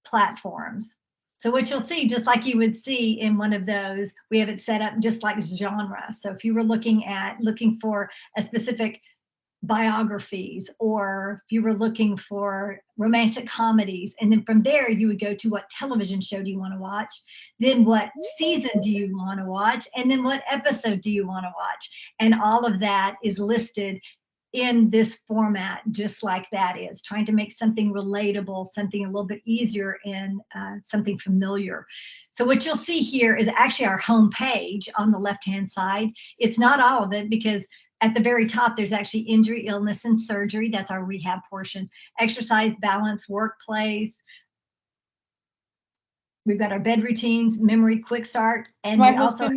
S10: platforms. So what you'll see, just like you would see in one of those, we have it set up just like genre. So if you were looking for a specific biographies, or if you were looking for romantic comedies, and then from there you would go to what television show do you want to watch, then what season do you want to watch, and then what episode do you want to watch, and all of that is listed in this format, just like that is trying to make something relatable, something a little bit easier, and something familiar. So what you'll see here is actually our home page on the left hand side. It's not all of it, because at the very top, there's actually injury, illness, and surgery. That's our rehab portion. Exercise, balance, workplace. We've got our bed routines, memory, quick start, and we also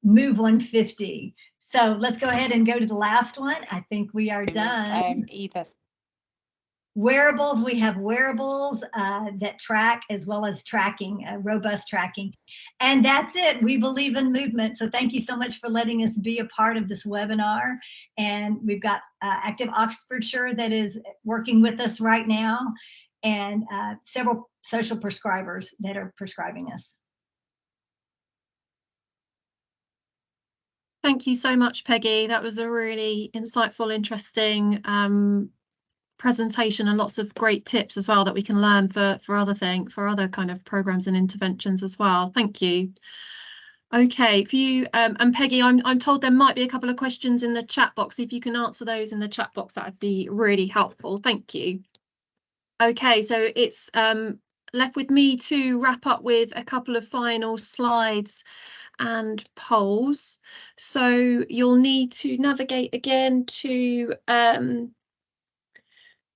S10: Move 150. So let's go ahead and go to the last one. I think we are done. Wearables, we have wearables that track, as well as tracking, robust tracking. And that's it. We believe in movement. So thank you so much for letting us be a part of this webinar. And we've got Active Oxfordshire that is working with us right now, and several social prescribers that are prescribing us.
S1: Thank you so much, Peggy. That was a really insightful, interesting presentation, and lots of great tips as well that we can learn for other kind of programs and interventions as well. Thank you. Okay, for you and Peggy, I'm told there might be a couple of questions in the chat box. If you can answer those in the chat box, that would be really helpful. Thank you. Okay, so it's left with me to wrap up with a couple of final slides and polls. So you'll need to navigate again to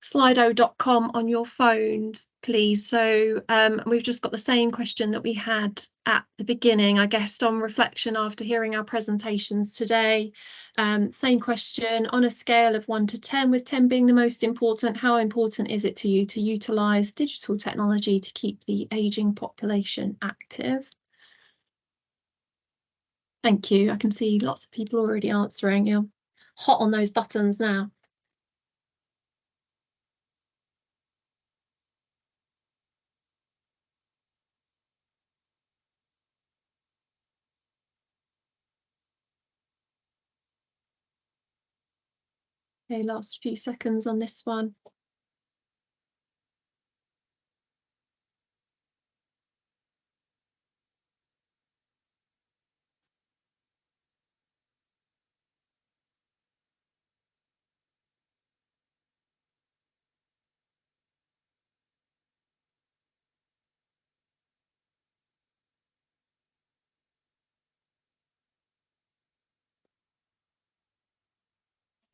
S1: slido.com on your phones, please. So we've just got the same question that we had at the beginning, I guess, on reflection after hearing our presentations today. Same question: on a scale of 1 to 10, with 10 being the most important, how important is it to you to utilise digital technology to keep the ageing population active? Thank you. I can see lots of people already answering. You're hot on those buttons now. Okay, last few seconds on this one.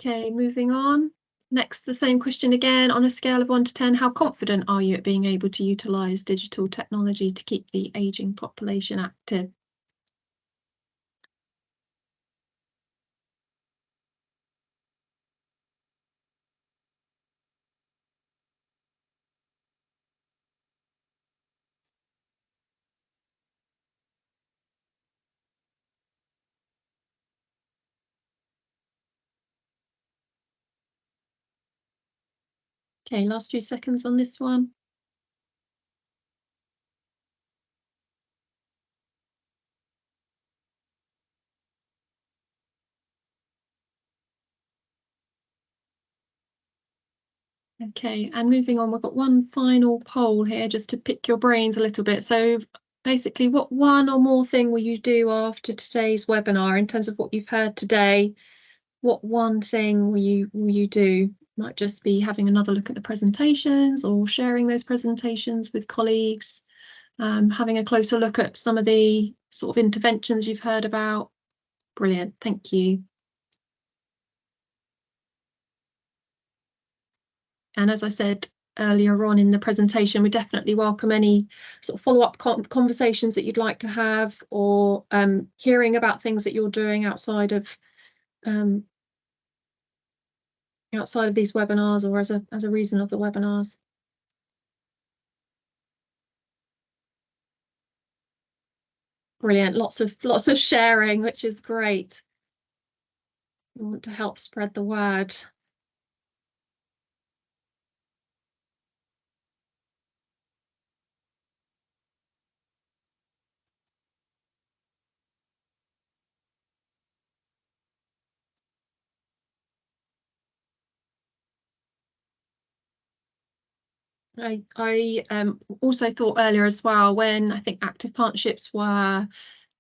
S1: Okay, moving on. Next, the same question again. On a scale of 1 to 10, how confident are you at being able to utilise digital technology to keep the ageing population active? Okay, last few seconds on this one. Okay, and moving on, we've got one final poll here just to pick your brains a little bit. So basically, what one or more thing will you do after today's webinar in terms of what you've heard today? What one thing will you do? Might just be having another look at the presentations or sharing those presentations with colleagues, having a closer look at some of the sort of interventions you've heard about. Brilliant, thank you. And as I said earlier on in the presentation, we definitely welcome any sort of follow-up conversations that you'd like to have, or hearing about things that you're doing outside of these webinars, or as a reason of the webinars. Brilliant, lots of sharing, which is great. We want to help spread the word. I also thought earlier as well, when I think active partnerships were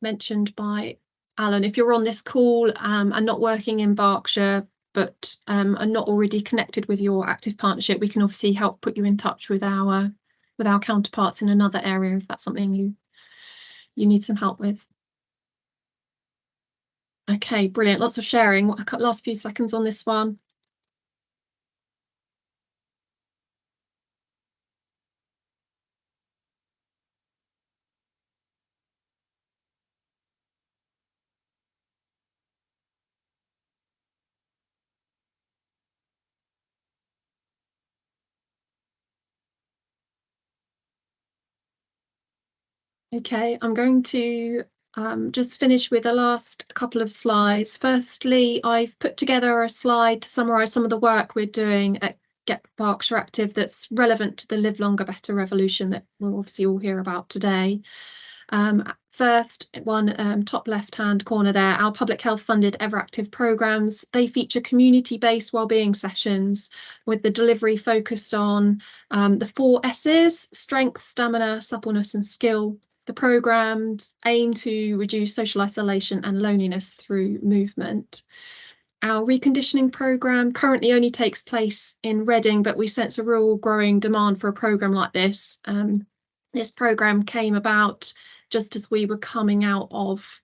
S1: mentioned by Alan, if you're on this call and not working in Berkshire, but are not already connected with your active partnership, we can obviously help put you in touch with our counterparts in another area if that's something you need some help with. Okay, brilliant, lots of sharing. Last few seconds on this one. Okay, I'm going to just finish with the last couple of slides. Firstly, I've put together a slide to summarise some of the work we're doing at Get Berkshire Active that's relevant to the Live Longer Better revolution that we'll obviously all hear about today. First one, top left-hand corner there, our public health funded Everactive programmes. They feature community-based wellbeing sessions with the delivery focused on the 4 S's: strength, stamina, suppleness and skill. The programmes aim to reduce social isolation and loneliness through movement. Our reconditioning programme currently only takes place in Reading, but we sense a real growing demand for a programme like this. This programme came about just as we were coming out of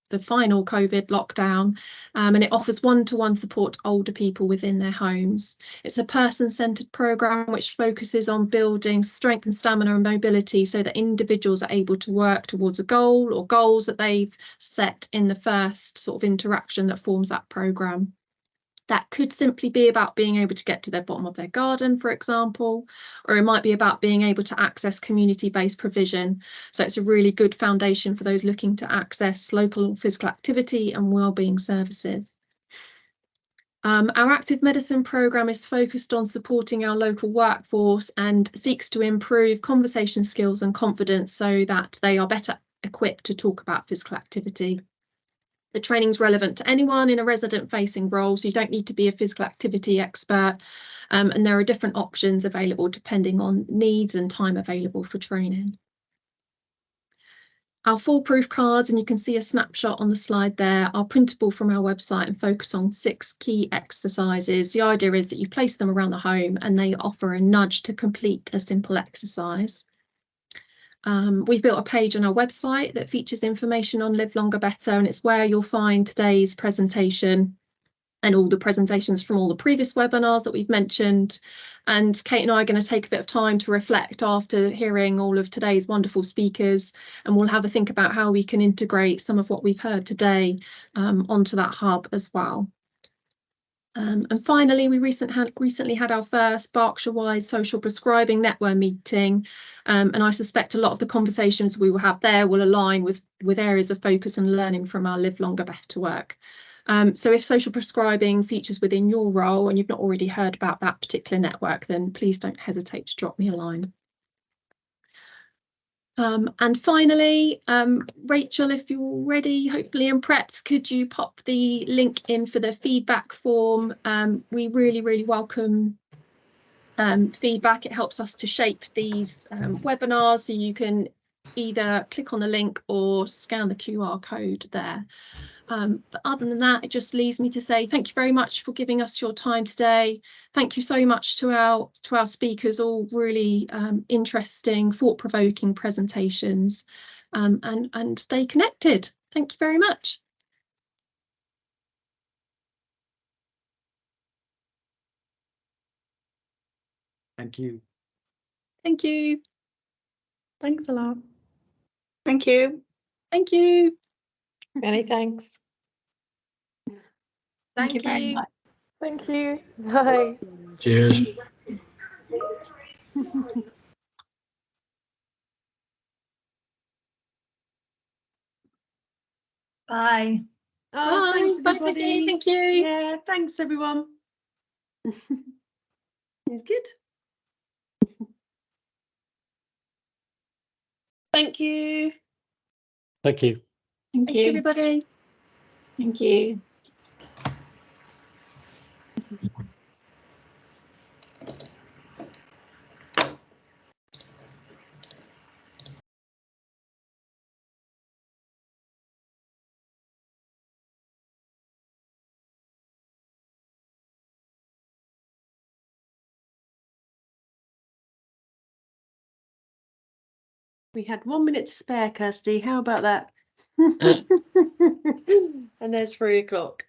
S1: the final COVID lockdown, and it offers one-to-one support to older people within their homes. It's a person-centred programme which focuses on building strength and stamina and mobility so that individuals are able to work towards a goal or goals that they've set in the first sort of interaction that forms that programme. That could simply be about being able to get to the bottom of their garden, for example, or it might be about being able to access community-based provision. So it's a really good foundation for those looking to access local physical activity and wellbeing services. Our active medicine programme is focused on supporting our local workforce and seeks to improve conversation skills and confidence so that they are better equipped to talk about physical activity. The training is relevant to anyone in a resident-facing role, so you don't need to be a physical activity expert, and there are different options available depending on needs and time available for training. Our foolproof cards, and you can see a snapshot on the slide there, are printable from our website and focus on 6 key exercises. The idea is that you place them around the home and they offer a nudge to complete a simple exercise. We've built a page on our website that features information on Live Longer Better, and it's where you'll find today's presentation and all the presentations from all the previous webinars that we've mentioned. And Kate and I are going to take a bit of time to reflect after hearing all of today's wonderful speakers, and we'll have a think about how we can integrate some of what we've heard today onto that hub as well. And finally, we recently had our first Berkshire-wide social prescribing network meeting, and I suspect a lot of the conversations we will have there will align with areas of focus and learning from our Live Longer Better work. So if social prescribing features within your role and you've not already heard about that particular network, then please don't hesitate to drop me a line. And finally, Rachel, if you're ready, hopefully, and prepped, could you pop the link in for the feedback form? We really welcome feedback. It helps us to shape these webinars, so you can either click on the link or scan the QR code there. But other than that, it just leaves me to say thank you very much for giving us your time today. Thank you so much to our speakers, all really interesting, thought-provoking presentations, and stay connected. Thank you very much.
S11: Thank you.
S1: Thank you.
S9: Thanks a lot.
S12: Thank you.
S1: Thank you.
S12: Many thanks.
S10: Thank you very much.
S12: Thank you. Bye.
S11: Cheers.
S10: Bye.
S2: Oh,
S1: Bye.
S2: thanks
S1: Bye,
S2: everybody.
S1: Vicky. Thank you.
S2: Yeah, thanks everyone. It's good. Thank you.
S11: Thank you.
S10: Thank
S1: Thanks,
S10: you.
S1: everybody.
S10: Thank you.
S2: We had 1 minute to spare, Kirsty. How about that? And there's 3 o'clock.